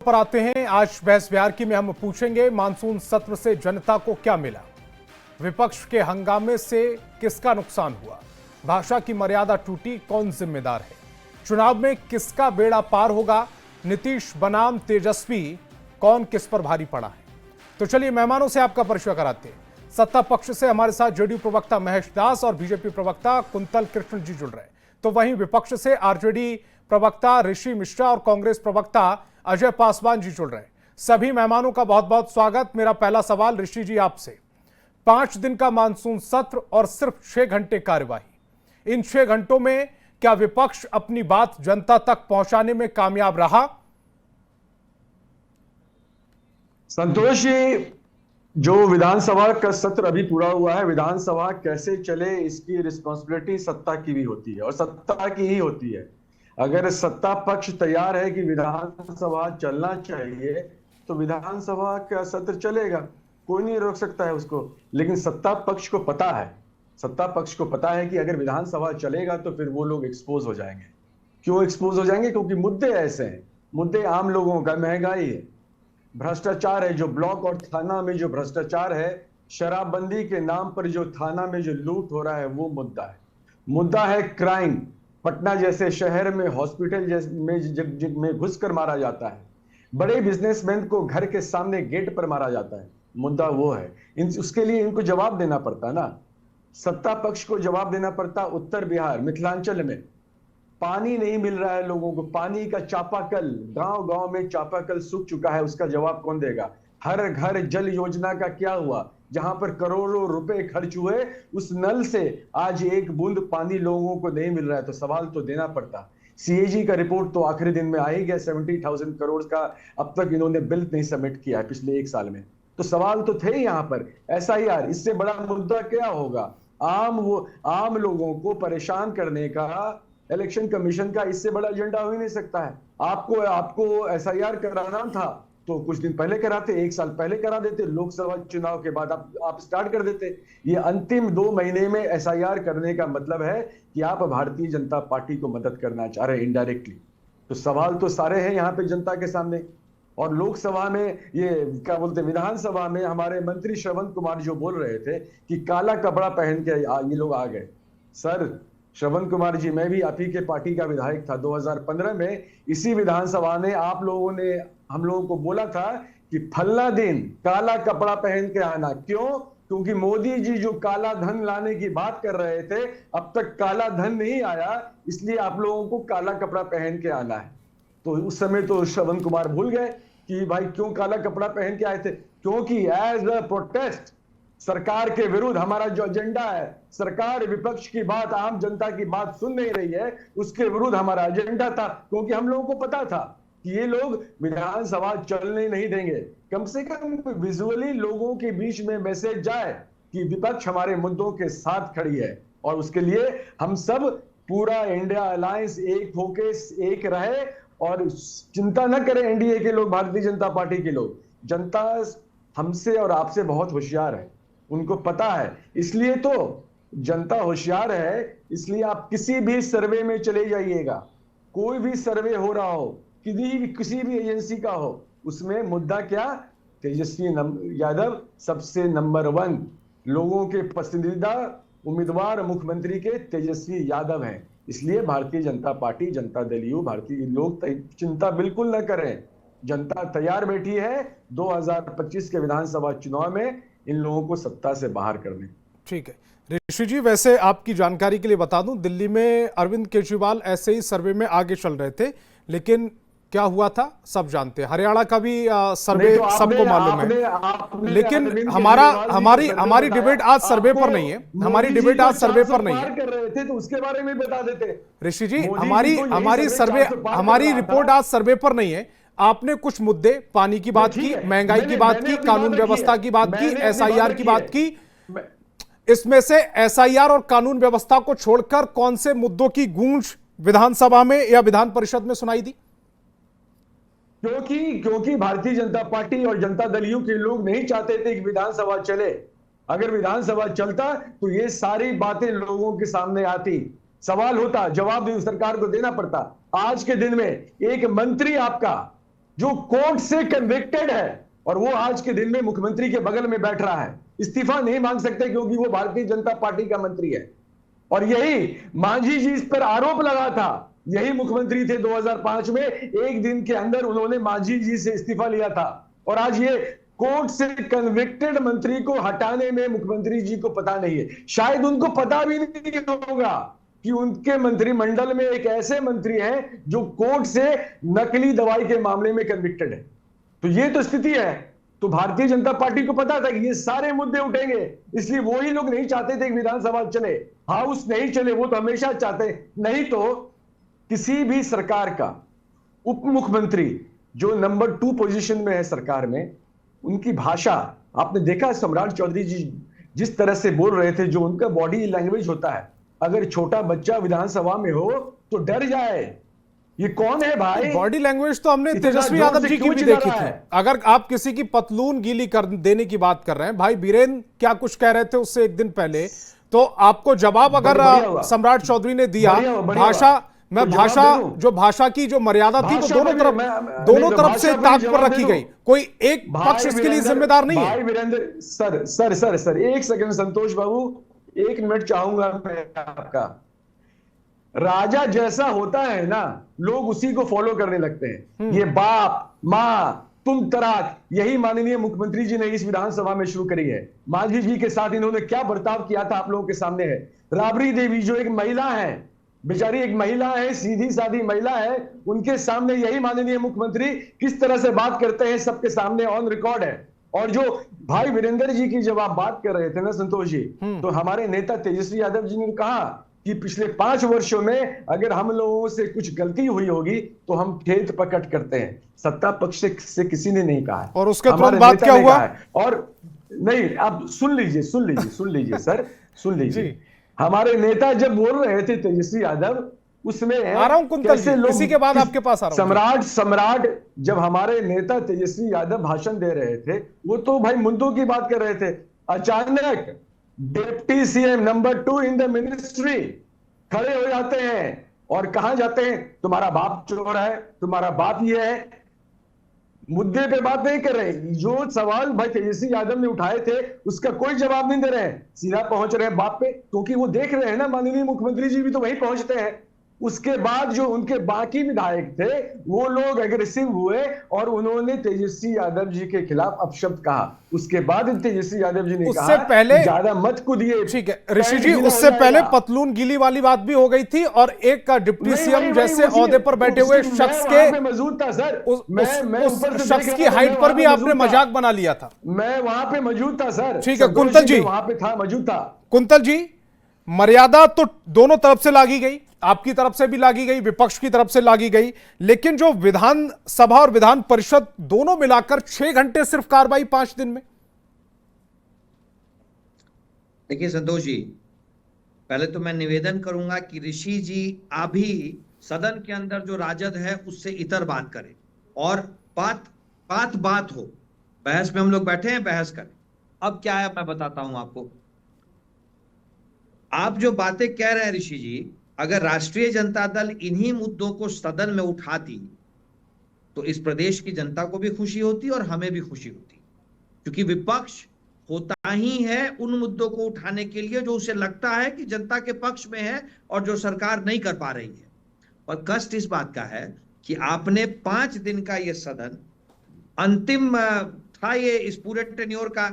पर आते हैं। आज बहस बिहार की में हम पूछेंगे मानसून सत्र से जनता को क्या मिला, विपक्ष के हंगामे से किसका नुकसान हुआ, भाषा की मर्यादा टूटी, कौन जिम्मेदार है, चुनाव में किसका बेड़ा पार होगा, नीतीश बनाम तेजस्वी कौन किस पर भारी पड़ा है। तो चलिए मेहमानों से आपका परिचय कराते हैं। सत्ता पक्ष से हमारे साथ जेडीयू प्रवक्ता महेश दास और बीजेपी प्रवक्ता कुंतल कृष्ण जी जुड़ रहे हैं, तो वहीं विपक्ष से आरजेडी प्रवक्ता ऋषि मिश्रा और कांग्रेस प्रवक्ता अजय पासवान जी जुड़ रहे हैं। सभी मेहमानों का बहुत बहुत स्वागत। मेरा पहला सवाल ऋषि जी आपसे, 5 दिन का मानसून सत्र और सिर्फ 6 घंटे कार्यवाही, इन 6 घंटों में क्या विपक्ष अपनी बात जनता तक पहुंचाने में कामयाब रहा? संतोष जी, जो विधानसभा का सत्र अभी पूरा हुआ है, विधानसभा कैसे चले इसकी रिस्पॉन्सिबिलिटी सत्ता की भी होती है और सत्ता की ही होती है। अगर सत्ता पक्ष तैयार है कि विधानसभा चलना चाहिए तो विधानसभा का सत्र चलेगा, कोई नहीं रोक सकता है उसको। लेकिन सत्ता पक्ष को पता है कि अगर विधानसभा चलेगा तो फिर वो लोग एक्सपोज हो जाएंगे। क्यों एक्सपोज हो जाएंगे? क्योंकि मुद्दे ऐसे हैं, मुद्दे आम लोगों का, महंगाई है, भ्रष्टाचार है, जो ब्लॉक और थाना में जो भ्रष्टाचार है, शराबबंदी के नाम पर जो थाना में जो लूट हो रहा है वो मुद्दा है क्राइम। पटना जैसे शहर में हॉस्पिटल में घुसकर मारा जाता है, बड़े बिजनेसमैन को घर के सामने गेट पर मारा जाता है, मुद्दा वो है। उसके लिए इनको जवाब देना पड़ता ना, सत्ता पक्ष को जवाब देना पड़ता। उत्तर बिहार, मिथिलांचल में पानी नहीं मिल रहा है लोगों को, पानी का चापाकल, गांव गांव में चापाकल सूख चुका है, उसका जवाब कौन देगा? हर घर जल योजना का क्या हुआ? जहां पर करोड़ों रुपए खर्च हुए, उस नल से आज एक बूंद पानी लोगों को नहीं मिल रहा है, तो सवाल तो देना पड़ता। सीएजी का रिपोर्ट तो आखिरी दिन में आ ही गया, 70,000 करोड़ का अब तक इन्होंने बिल नहीं सबमिट किया है पिछले 1 साल में, तो सवाल तो थे यहाँ पर। एसआईआर, इससे बड़ा मुद्दा क्या होगा? आम लोगों को परेशान करने का इलेक्शन कमीशन का इससे बड़ा एजेंडा हो ही नहीं सकता है। आपको एसआईआर कराना था तो कुछ दिन पहले कराते, 1 साल पहले करा देते, लोकसभा चुनाव के बाद आप स्टार्ट कर देते। ये अंतिम 2 महीने में एसआईआर करने का मतलब है कि आप भारतीय जनता पार्टी को मदद करना चाह रहे हैं इनडायरेक्टली। तो सवाल तो सारे हैं यहाँ पे जनता के सामने। और लोकसभा में ये क्या बोलते, विधानसभा में हमारे मंत्री श्रवण कुमार जो बोल रहे थे कि काला कपड़ा पहन के ये लोग आ गए। सर श्रवण कुमार जी, मैं भी आप ही के पार्टी का विधायक था 2015 में। इसी विधानसभा ने आप लोगों ने हम लोगों को बोला था कि फलना दिन काला कपड़ा पहन के आना। क्यों? क्योंकि मोदी जी जो काला धन लाने की बात कर रहे थे, अब तक काला धन नहीं आया, इसलिए आप लोगों को काला कपड़ा पहन के आना है। तो उस समय तो श्रवण कुमार भूल गए कि भाई क्यों काला कपड़ा पहन के आए थे, क्योंकि एज अ प्रोटेस्ट सरकार के विरुद्ध हमारा जो एजेंडा है, सरकार विपक्ष की बात, आम जनता की बात सुन नहीं रही है, उसके विरुद्ध हमारा एजेंडा था। क्योंकि हम लोगों को पता था कि ये लोग विधानसभा चलने नहीं देंगे। कम से कम विजुअली लोगों के बीच में मैसेज जाए कि विपक्ष हमारे मुद्दों के साथ खड़ी है, और उसके लिए हम सब पूरा इंडिया अलायंस एक होके एक रहे। और चिंता न करें एनडीए के लोग, भारतीय जनता पार्टी के लोग, जनता हमसे और आपसे बहुत होशियार है, उनको पता है। इसलिए तो जनता होशियार है, इसलिए आप किसी भी सर्वे में चले जाइएगा, कोई भी सर्वे हो रहा हो, किसी भी एजेंसी का हो, उसमें मुद्दा क्या? तेजस्वी यादव सबसे नंबर 1, लोगों के पसंदीदा उम्मीदवार मुख्यमंत्री के तेजस्वी यादव हैं। इसलिए भारतीय जनता पार्टी, जनता दल यू, भारतीय लोग चिंता बिल्कुल न करें, जनता तैयार बैठी है 2025 के विधानसभा चुनाव में इन लोगों को सत्ता से बाहर करने। ठीक है ऋषि जी, वैसे आपकी जानकारी के लिए बता दूं, दिल्ली में अरविंद केजरीवाल ऐसे ही सर्वे में आगे चल रहे थे, लेकिन क्या हुआ था सब जानते हैं। हरियाणा का भी सर्वे तो सबको मालूम है, लेकिन हमारी डिबेट आज सर्वे पर नहीं है, हमारी डिबेट आज सर्वे पर नहीं है। कर रहे थे तो उसके बारे में बता देते ऋषि जी, हमारी रिपोर्ट आज सर्वे पर नहीं है। आपने कुछ मुद्दे, पानी की बात की, महंगाई की बात की, कानून व्यवस्था की बात की, एसआईआर की बात की, इसमें से एसआईआर और कानून व्यवस्था को छोड़कर कौन से मुद्दों की गूंज विधानसभा में या विधान परिषद में सुनाई दी? क्योंकि भारतीय जनता पार्टी और जनता दल यू के लोग नहीं चाहते थे कि विधानसभा चले। अगर विधानसभा चलता तो ये सारी बातें लोगों के सामने आती, सवाल होता, जवाब सरकार को देना पड़ता। आज के दिन में एक मंत्री आपका जो कोर्ट से कन्विक्टेड है और वो आज के दिन में मुख्यमंत्री के बगल में बैठ रहा है, इस्तीफा नहीं मांग सकते क्योंकि वो भारतीय जनता पार्टी का मंत्री है। और यही मांझी जी इस पर आरोप लगा था, यही मुख्यमंत्री थे 2005 में, एक दिन के अंदर उन्होंने मांझी जी से इस्तीफा लिया था। और आज ये कोर्ट से कन्विक्टेड मंत्री को हटाने में मुख्यमंत्री जी को पता नहीं है, शायद उनको पता भी नहीं होगा कि उनके मंत्रिमंडल में एक ऐसे मंत्री हैं जो कोर्ट से नकली दवाई के मामले में कन्विक्टेड है। तो ये तो स्थिति है। तो भारतीय जनता पार्टी को पता था कि ये सारे मुद्दे उठेंगे, इसलिए वो ही लोग नहीं चाहते थे कि विधानसभा चले, हाउस नहीं चले, वो तो हमेशा चाहते। नहीं तो किसी भी सरकार का उप मुख्यमंत्री जो नंबर 2 पोजीशन में है सरकार में, उनकी भाषा आपने देखा, सम्राट चौधरी जी जिस तरह से बोल रहे थे, जो उनका बॉडी लैंग्वेज होता है, अगर छोटा बच्चा विधानसभा में हो तो डर जाए। ये कौन है भाई? बॉडी लैंग्वेज तो हमने तेजस्वी यादव जी की भी देखी थी। अगर आप किसी की पतलून गीली कर देने की बात कर रहे हैं, भाई बीरेन क्या कुछ कह रहे थे उससे एक दिन पहले, तो आपको जवाब अगर सम्राट चौधरी ने दिया, भाषा जो भाषा की जो मर्यादा थी वो दोनों तरफ से ताक पर रखी गई, कोई एक पक्ष इसके लिए जिम्मेदार नहीं है। भाई वीरेंद्र सर एक सेकंड, संतोष बाबू 1 मिनट चाहूंगा मैं आपका। राजा जैसा होता है ना, लोग उसी को फॉलो करने लगते हैं। ये बाप मां तुम तराक, यही माननीय मुख्यमंत्री जी ने इस विधानसभा में शुरू करी है। मांझी जी के साथ इन्होंने क्या बर्ताव किया था आप लोगों के सामने है। राबड़ी देवी जो एक महिला है, बेचारी एक महिला है, सीधी सादी महिला है, उनके सामने यही माननीय मुख्यमंत्री किस तरह से बात करते हैं, सबके सामने ऑन रिकॉर्ड है। और जो भाई वीरेंद्र जी की जब आप बात कर रहे थे ना संतोष जी, तो हमारे नेता तेजस्वी यादव जी ने कहा कि पिछले 5 वर्षों में अगर हम लोगों से कुछ गलती हुई होगी तो हम खेत प्रकट करते हैं। सत्ता पक्ष से किसी ने नहीं कहा है। और उसके तुरंत बाद क्या हुआ? और नहीं, आप सुन लीजिए सर, सुन लीजिए। हमारे नेता जब बोल रहे थे तेजस्वी यादव, उसमें आ रहा हूं कुंतल जी, इसी के बाद आपके पास आ रहा हूं। सम्राट जब हमारे नेता तेजस्वी यादव भाषण दे रहे थे, वो तो भाई मुद्दों की बात कर रहे थे। अचानक deputy CM number 2 in the ministry खड़े हो जाते हैं और कहां जाते हैं, तुम्हारा बाप चोर है, तुम्हारा बाप ये है। मुद्दे पे बात नहीं कर रहे। जो सवाल भाई तेजस्वी यादव ने उठाए थे उसका कोई जवाब नहीं दे रहे हैं, सीधा पहुंच रहे हैं बाप पे, क्योंकि वो देख रहे हैं ना माननीय मुख्यमंत्री जी भी तो वहीं पहुंचते हैं। उसके बाद जो उनके बाकी विधायक थे वो लोग एग्रेसिव हुए और उन्होंने तेजस्वी यादव जी के खिलाफ अपशब्द कहा। उसके बाद तेजस्वी यादव जी ने कहा पहले ज्यादा मत कूदिए। ठीक है ऋषि जी, उससे पहले पतलून गीली वाली बात भी हो गई थी और एक का डिप्टी सीएम जैसे ओहदे पर बैठे हुए शख्स के मौजूद था सर, उस शख्स की हाइट पर भी आपने मजाक बना लिया था। मैं वहां पे मौजूद था सर। ठीक है कुंतल जी, वहां पे था, मौजूद था। कुंतल जी, मर्यादा तो दोनों तरफ से लागी गई, आपकी तरफ से भी लागी गई, विपक्ष की तरफ से लागी गई, लेकिन जो विधानसभा और विधान परिषद दोनों मिलाकर 6 घंटे सिर्फ कार्रवाई 5 दिन में। देखिए संतोष जी, पहले तो मैं निवेदन करूंगा कि ऋषि जी अभी सदन के अंदर जो राजद है उससे इतर बात करें और बात हो। बहस में हम लोग बैठे हैं, बहस करें। अब क्या है मैं बताता हूं आपको। आप जो बातें कह रहे हैं ऋषि जी, अगर राष्ट्रीय जनता दल इन्हीं मुद्दों को सदन में उठाती तो इस प्रदेश की जनता को भी खुशी होती और हमें भी खुशी होती, क्योंकि विपक्ष होता ही है उन मुद्दों को उठाने के लिए जो उसे लगता है कि जनता के पक्ष में है और जो सरकार नहीं कर पा रही है। और कष्ट इस बात का है कि आपने 5 दिन का ये सदन अंतिम था, ये इस पूरे टेन्योर का,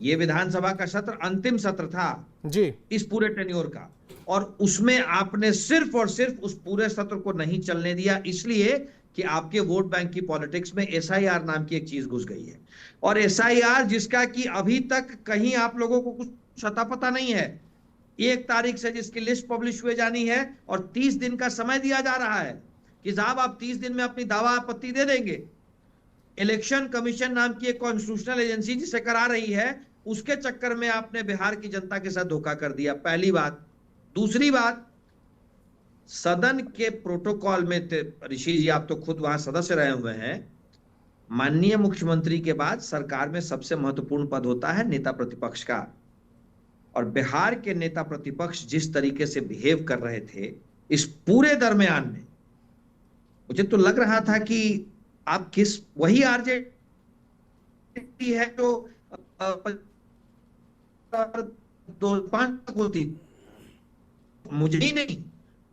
ये विधानसभा का सत्र अंतिम सत्र था जी इस पूरे टेन्योर का, और उसमें आपने सिर्फ और सिर्फ उस पूरे सत्र को नहीं चलने दिया, इसलिए कि आपके वोट बैंक की पॉलिटिक्स में एसआईआर नाम की एक चीज घुस गई है। और एसआईआर जिसका कि अभी तक कहीं आप लोगों को कुछ अता पता नहीं है। 1 तारीख से जिसकी लिस्ट पब्लिश हुए जानी है और 30 दिन का समय दिया जा रहा है कि साहब आप 30 दिन में अपनी दावा आपत्ति दे देंगे। इलेक्शन कमीशन नाम की एक कॉन्स्टिट्यूशनल एजेंसी जिसे करा रही है, उसके चक्कर में आपने बिहार की जनता के साथ धोखा कर दिया, पहली बात। दूसरी बात, सदन के प्रोटोकॉल में ऋषि जी आप तो खुद वहां सदस्य रहे हुए हैं, माननीय मुख्यमंत्री के बाद सरकार में सबसे महत्वपूर्ण पद होता है नेता प्रतिपक्ष का। और बिहार के नेता प्रतिपक्ष जिस तरीके से बिहेव कर रहे थे इस पूरे दरमियान में, मुझे तो लग रहा था कि आप वही आरजेडी है जो 2005 को थी। मुझे ही नहीं,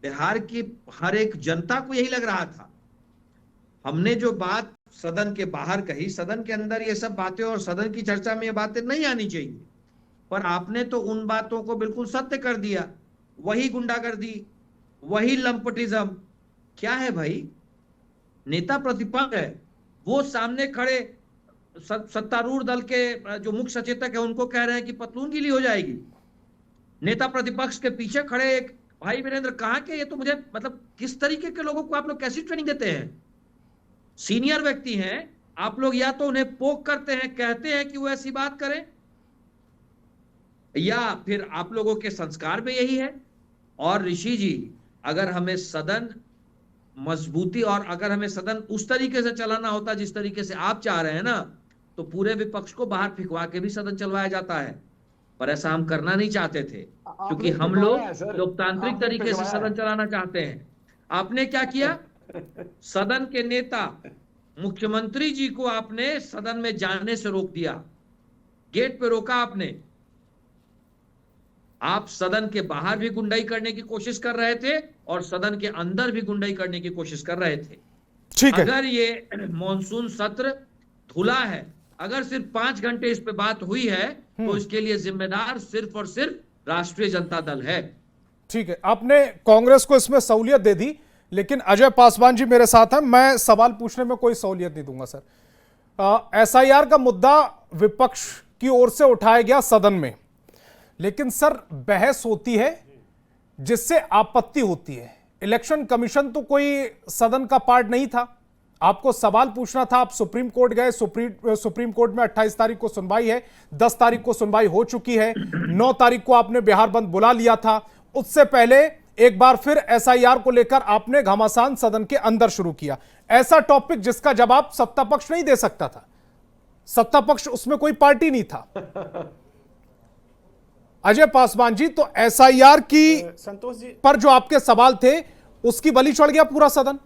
बिहार की हर एक जनता को यही लग रहा था। हमने जो बात सदन के बाहर कही, सदन के अंदर ये सब बातें और सदन की चर्चा में ये बातें नहीं आनी चाहिए, पर आपने तो उन बातों को बिल्कुल सत्य कर दिया। वही गुंडागर्दी, वही लंपटिज्म। क्या है भाई, नेता प्रतिपक्ष है, वो सामने खड़े सत्तारूढ़ दल के जो मुख्य सचेतक है उनको कह रहे हैं कि पतलून गीली हो जाएगी। नेता प्रतिपक्ष के पीछे खड़े एक भाई वीरेंद्र कहाँ के, ये तो मुझे मतलब किस तरीके के लोगों को आप लोग कैसी ट्रेनिंग देते हैं? सीनियर व्यक्ति हैं आप लोग, या तो उन्हें पोक करते हैं, कहते हैं कि वो ऐसी बात करें, या फिर आप लोगों के संस्कार में यही है। और ऋषि जी, अगर हमें सदन मजबूती और अगर हमें सदन उस तरीके से चलाना होता जिस तरीके से आप चाह रहे हैं ना, तो पूरे विपक्ष को बाहर फिकवा के भी सदन चलवाया जाता है, पर ऐसा हम करना नहीं चाहते थे, क्योंकि हम लोग लोकतांत्रिक तरीके से सदन चलाना चाहते हैं। आपने क्या किया? सदन के नेता मुख्यमंत्री जी को आपने सदन में जाने से रोक दिया, गेट पे रोका आपने। आप सदन के बाहर भी गुंडाई करने की कोशिश कर रहे थे और सदन के अंदर भी गुंडाई करने की कोशिश कर रहे थे। ठीक है। अगर ये मॉनसून सत्र धुला है, अगर सिर्फ 5 घंटे इस पे बात हुई है, तो इसके लिए जिम्मेदार सिर्फ और सिर्फ राष्ट्रीय जनता दल है। ठीक है, आपने कांग्रेस को इसमें सहूलियत दे दी, लेकिन अजय पासवान जी मेरे साथ हैं, मैं सवाल पूछने में कोई सहूलियत नहीं दूंगा सर। एसआईआर का मुद्दा विपक्ष की ओर से उठाया गया सदन में, लेकिन सर बहस होती है जिससे आपत्ति होती है। इलेक्शन कमीशन तो कोई सदन का पार्ट नहीं था, आपको सवाल पूछना था, आप सुप्रीम कोर्ट गए, सुप्रीम कोर्ट में 28 तारीख को सुनवाई है, 10 तारीख को सुनवाई हो चुकी है, 9 तारीख को आपने बिहार बंद बुला लिया था। उससे पहले एक बार फिर एसआईआर को लेकर आपने घमासान सदन के अंदर शुरू किया। ऐसा टॉपिक जिसका जवाब सत्ता पक्ष नहीं दे सकता था, सत्ता पक्ष उसमें कोई पार्टी नहीं था। अजय पासवान जी, तो एसआईआर की संतोष जी पर जो आपके सवाल थे उसकी बलि चढ़ गया पूरा सदन।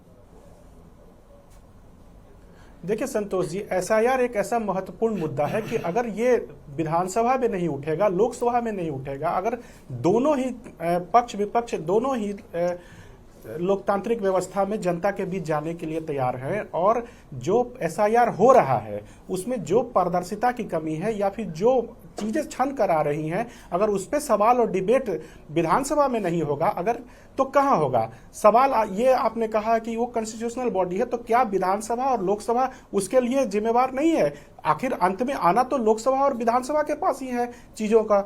देखिए संतोष जी, एसआईआर एक ऐसा महत्वपूर्ण मुद्दा है कि अगर ये विधानसभा में नहीं उठेगा, लोकसभा में नहीं उठेगा, अगर दोनों ही पक्ष विपक्ष दोनों ही लोकतांत्रिक व्यवस्था में जनता के बीच जाने के लिए तैयार है, और जो एसआईआर हो रहा है उसमें जो पारदर्शिता की कमी है या फिर जो चीजें छन कर आ रही हैं, अगर उस पर सवाल और डिबेट विधानसभा में नहीं होगा, अगर तो कहां होगा सवाल? ये आपने कहा कि वो कॉन्स्टिट्यूशनल बॉडी है, तो क्या विधानसभा और लोकसभा उसके लिए जिम्मेवार नहीं है? आखिर अंत में आना तो लोकसभा और विधानसभा के पास ही है चीजों का।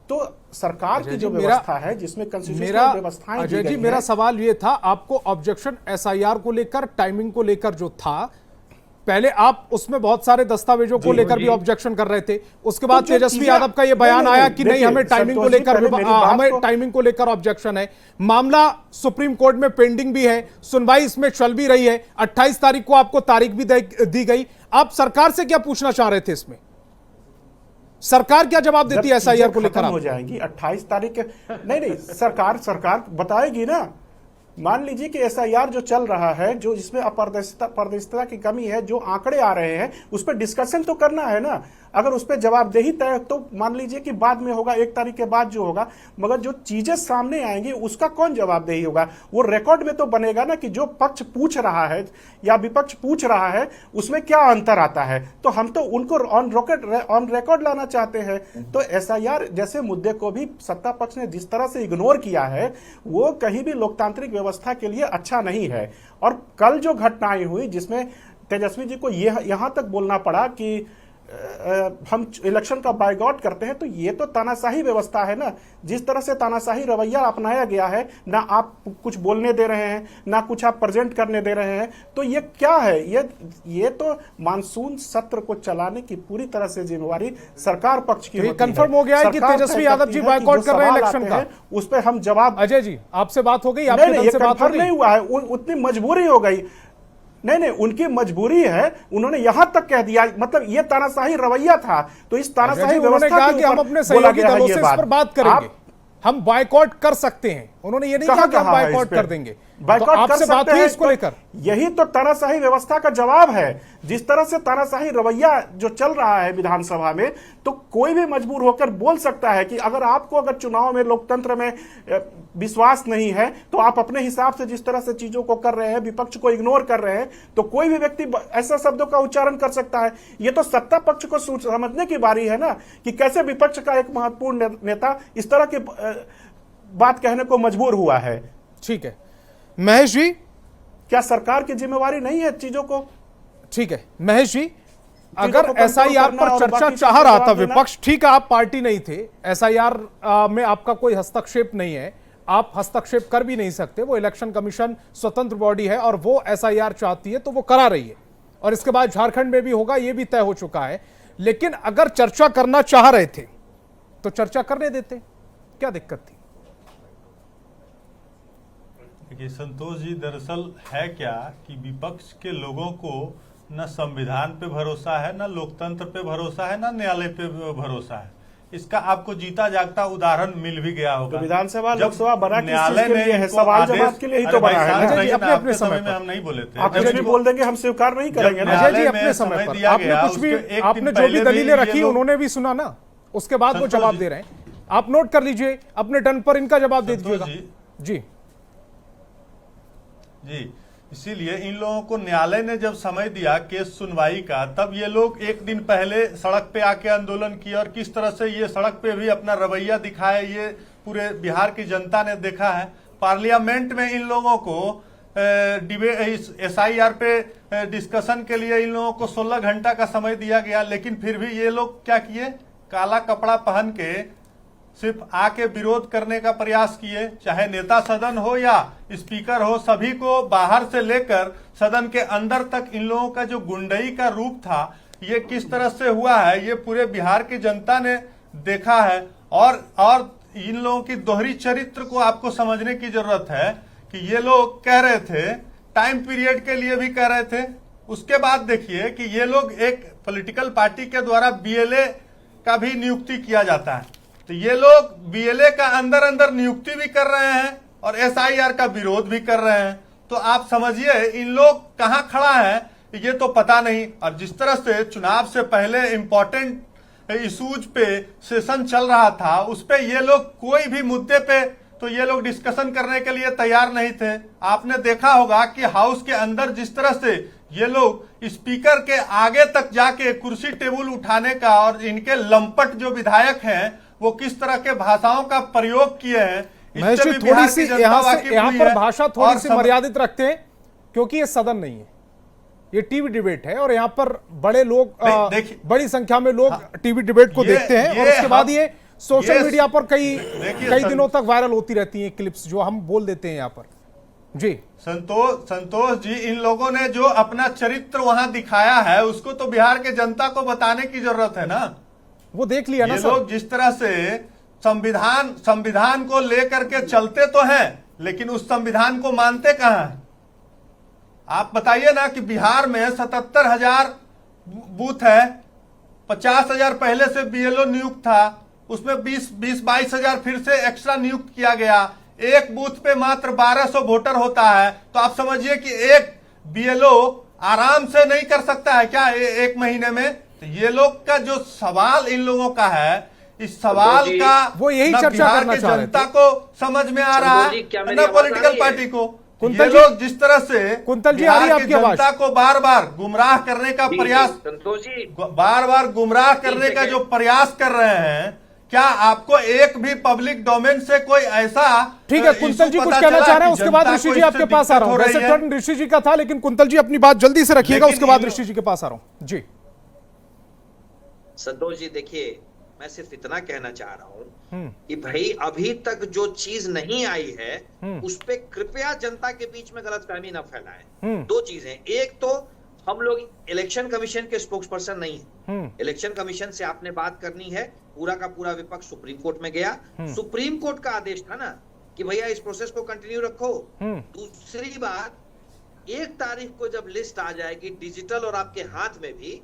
तो सरकार की जो व्यवस्था है जिसमें कॉन्स्टिट्यूशनल व्यवस्थाएं अजय जी, मेरा सवाल ये था, आपको ऑब्जेक्शन एसआईआर को लेकर, टाइमिंग को लेकर जो था, पहले आप उसमें बहुत सारे दस्तावेजों को लेकर भी ऑब्जेक्शन कर रहे थे, उसके बाद तेजस्वी यादव का ये बयान आया कि नहीं, हमें टाइमिंग को लेकर हमें टाइमिंग को लेकर ऑब्जेक्शन है। मामला सुप्रीम कोर्ट में पेंडिंग भी है, सुनवाई इसमें चल भी रही है, 28 तारीख को आपको तारीख भी दी गई। आप सरकार से क्या पूछना चाह रहे थे इसमें? सरकार क्या जवाब देती है एसआईआर को लेकर? हो जाएंगी 28 तारीख नहीं, सरकार बताएगी ना। मान लीजिए कि एसआईआर जो चल रहा है, जो जिसमें पारदर्शिता की कमी है, जो आंकड़े आ रहे हैं, उस पर डिस्कशन तो करना है ना। अगर उस पर जवाबदेही तय तो मान लीजिए कि बाद में होगा, 1 तारीख के बाद जो होगा, मगर जो चीजें सामने आएंगी उसका कौन जवाबदेही होगा? वो रिकॉर्ड में तो बनेगा ना कि जो पक्ष पूछ रहा है या विपक्ष पूछ रहा है उसमें क्या अंतर आता है। तो हम तो उनको ऑन रिकॉर्ड लाना चाहते हैं। तो एसआईआर जैसे मुद्दे को भी सत्ता पक्ष ने जिस तरह से इग्नोर किया है, वो कहीं भी लोकतांत्रिक व्यवस्था के लिए अच्छा नहीं है। और कल जो घटनाएं हुई जिसमें तेजस्वी जी को यहां तक बोलना पड़ा कि हम इलेक्शन का बायकॉट करते हैं, तो ये तो तानाशाही व्यवस्था है ना। जिस तरह से तानाशाही रवैया अपनाया गया है, ना आप कुछ बोलने दे रहे हैं, ना कुछ आप प्रेजेंट करने दे रहे हैं, तो ये क्या है? ये तो मानसून सत्र को चलाने की पूरी तरह से जिम्मेवारी सरकार पक्ष की होती है। कंफर्म हो गया है कि तेजस्वी यादव जी बायकॉट कर रहे हैं इलेक्शन का, उस पर हम जवाब। अजय जी, आपसे बात हो गई? नहीं हुआ है, उतनी मजबूरी हो गई। नहीं, उनकी मजबूरी है, उन्होंने यहां तक कह दिया, मतलब ये तानाशाही रवैया था। तो इस तानाशाही व्यवस्था कहा कि हम अपने सहयोगी दलों से इस पर बात करेंगे, हम बायकॉट कर सकते हैं। उन्होंने ये नहीं कहा कि हम बायकॉट कर देंगे। बाइकआउट कर आपसे बात सकते हुई हैं इसको लेकर? यही तो तानाशाही व्यवस्था का जवाब है। जिस तरह से तानाशाही रवैया जो चल रहा है विधानसभा में, तो कोई भी मजबूर होकर बोल सकता है कि अगर चुनाव में लोकतंत्र में विश्वास नहीं है तो आप अपने हिसाब से जिस तरह से चीजों को कर रहे हैं, विपक्ष को इग्नोर कर रहे हैं, तो कोई भी व्यक्ति ऐसा शब्दों का उच्चारण कर सकता है। ये तो सत्ता पक्ष को समझने की बारी है ना कि कैसे विपक्ष का एक महत्वपूर्ण नेता इस तरह की बात कहने को मजबूर हुआ है। ठीक है महेश जी, क्या सरकार की जिम्मेवारी नहीं है चीजों को? ठीक है महेश जी, अगर को कंट्रोल एसआईआर करना पर और चर्चा बाकी चाह चीजों रहा का था जवाब देना। विपक्ष, ठीक है आप पार्टी नहीं थे, एसआईआर में आपका कोई हस्तक्षेप नहीं है, आप हस्तक्षेप कर भी नहीं सकते, वो इलेक्शन कमीशन स्वतंत्र बॉडी है और वो एसआईआर चाहती है तो वो करा रही है और इसके बाद झारखंड में भी होगा, ये भी तय हो चुका है। लेकिन अगर चर्चा करना चाह रहे थे तो चर्चा करने देते, क्या दिक्कत थी? देखिए संतोष जी, दरअसल है क्या कि विपक्ष के लोगों को न संविधान पे भरोसा है, न लोकतंत्र पे भरोसा है, न न्यायालय पे भरोसा है। इसका आपको जीता जागता उदाहरण मिल भी गया होगा। तो विधानसभा जब लोकसभा बना किस चीज न्यायालय के ने लिए है? इनको सवाल आदेश- जवाब के लिए ही तो अरे भाई बना है साहब, ना। अजय जी, नहीं, अपने आपके समय समय पर। में हम नहीं बोले थे। आप जब कुछ भी इनको- बोल देंगे, हम स्वीकार नहीं करेंगे ना। अजय जी न्यायालय अपने में समय समय पर दिया आपने गया, कुछ भी, उसके एक आपने दिन जो भी पहले दलीलें भी ये रखी लोग- उन्होंने भी सुना ना, उसके बाद वो संतोष जवाब जी- दे रहे हैं। आप नोट कर लीजिए, अपने टर्न पर इनका जवाब दे संतोष दीजिएगा। जी जी, इसीलिए इन लोगों को न्यायालय ने जब समय दिया केस सुनवाई का, तब ये लोग एक दिन पहले सड़क पे आके आंदोलन किया और किस तरह से ये सड़क पे भी अपना रवैया दिखाया, ये पूरे बिहार की जनता ने देखा है। पार्लियामेंट में इन लोगों को एसआईआर पे डिस्कशन के लिए इन लोगों को 16 घंटा का समय दिया गया, लेकिन फिर भी ये लोग क्या किए, काला कपड़ा पहन के सिर्फ आके विरोध करने का प्रयास किए। चाहे नेता सदन हो या स्पीकर हो, सभी को बाहर से लेकर सदन के अंदर तक इन लोगों का जो गुंडई का रूप था, ये किस तरह से हुआ है, ये पूरे बिहार की जनता ने देखा है। और इन लोगों की दोहरी चरित्र को आपको समझने की जरूरत है कि ये लोग कह रहे थे, टाइम पीरियड के लिए भी कह रहे थे, उसके बाद देखिए कि ये लोग एक पॉलिटिकल पार्टी के द्वारा बीएलए का भी नियुक्ति किया जाता है, तो ये लोग बीएलए का अंदर अंदर नियुक्ति भी कर रहे हैं और एसआईआर का विरोध भी कर रहे हैं। तो आप समझिए इन लोग कहां खड़ा है ये तो पता नहीं। और जिस तरह से चुनाव से पहले इंपॉर्टेंट इशूज पे सेशन चल रहा था, उस पे ये लोग कोई भी मुद्दे पे तो ये लोग डिस्कशन करने के लिए तैयार नहीं थे। आपने देखा होगा कि हाउस के अंदर जिस तरह से ये लोग स्पीकर के आगे तक जाके कुर्सी टेबल उठाने का, और इनके लंपट जो विधायक हैं वो किस तरह के भाषाओं का प्रयोग किए हैं, महेश जी थोड़ी सी यहाँ पर भाषा थोड़ी सी मर्यादित रखते हैं, क्योंकि ये सदन नहीं है, ये टीवी डिबेट है और यहाँ पर बड़े लोग बड़ी संख्या में लोग टीवी डिबेट को देखते हैं और उसके बाद ये सोशल मीडिया पर कई दिनों तक वायरल होती रहती हैं क्लिप्स जो हम बोल देते हैं यहाँ पर। जी संतोष जी, इन लोगों ने जो अपना चरित्र वहां दिखाया है उसको तो बिहार के जनता को बताने की जरूरत है ना। वो देख लिया ना ये सर। लोग जिस तरह से संविधान को लेकर के चलते तो हैं, लेकिन उस संविधान को मानते कहां हैं? आप बताइए ना कि बिहार में 77,000 बूथ है, 50,000 पहले से बीएलओ नियुक्त था, उसमें 22,000 फिर से एक्स्ट्रा नियुक्त किया गया, एक बूथ पे मात्र 1200 वोटर होता है। तो आप समझिए कि एक बीएलओ आराम से नहीं कर सकता है क्या एक महीने में? तो ये लोग का जो सवाल इन लोगों का है, इस सवाल का वो यही चर्चा बिहार करना की चाह रहे जनता को समझ में आ रहा है, न पॉलिटिकल पार्टी को। ये लोग जिस तरह से कुंतल जी आ रही है आपकी आवाज, जनता को बार बार गुमराह करने का प्रयास, संतोष जी बार बार गुमराह करने का जो प्रयास कर रहे हैं, क्या आपको एक भी पब्लिक डोमेन से कोई ऐसा? ठीक है कुंतल जी कुछ कहना चाह रहे हैं, उसके बाद ऋषि जी आपके पास आ रहा हूं। वैसे टर्न ऋषि जी का था, लेकिन कुंतल जी अपनी बात जल्दी से रखिएगा, उसके बाद ऋषि जी के पास आ रहा हूं। जी संतोष जी, देखिए मैं सिर्फ इतना कहना चाह रहा हूं कि भाई अभी तक जो चीज नहीं आई है उस पे कृपया जनता के बीच में गलतफहमी न फैलाएं। दो चीजें, एक तो हम लोग इलेक्शन कमीशन के स्पोक्स पर्सन नहीं है, इलेक्शन कमीशन से आपने बात करनी है, पूरा का पूरा विपक्ष सुप्रीम कोर्ट में गया, सुप्रीम कोर्ट का आदेश था ना कि भैया इस प्रोसेस को कंटिन्यू रखो। दूसरी बात, 1 तारीख को जब लिस्ट आ जाएगी डिजिटल और आपके हाथ में भी,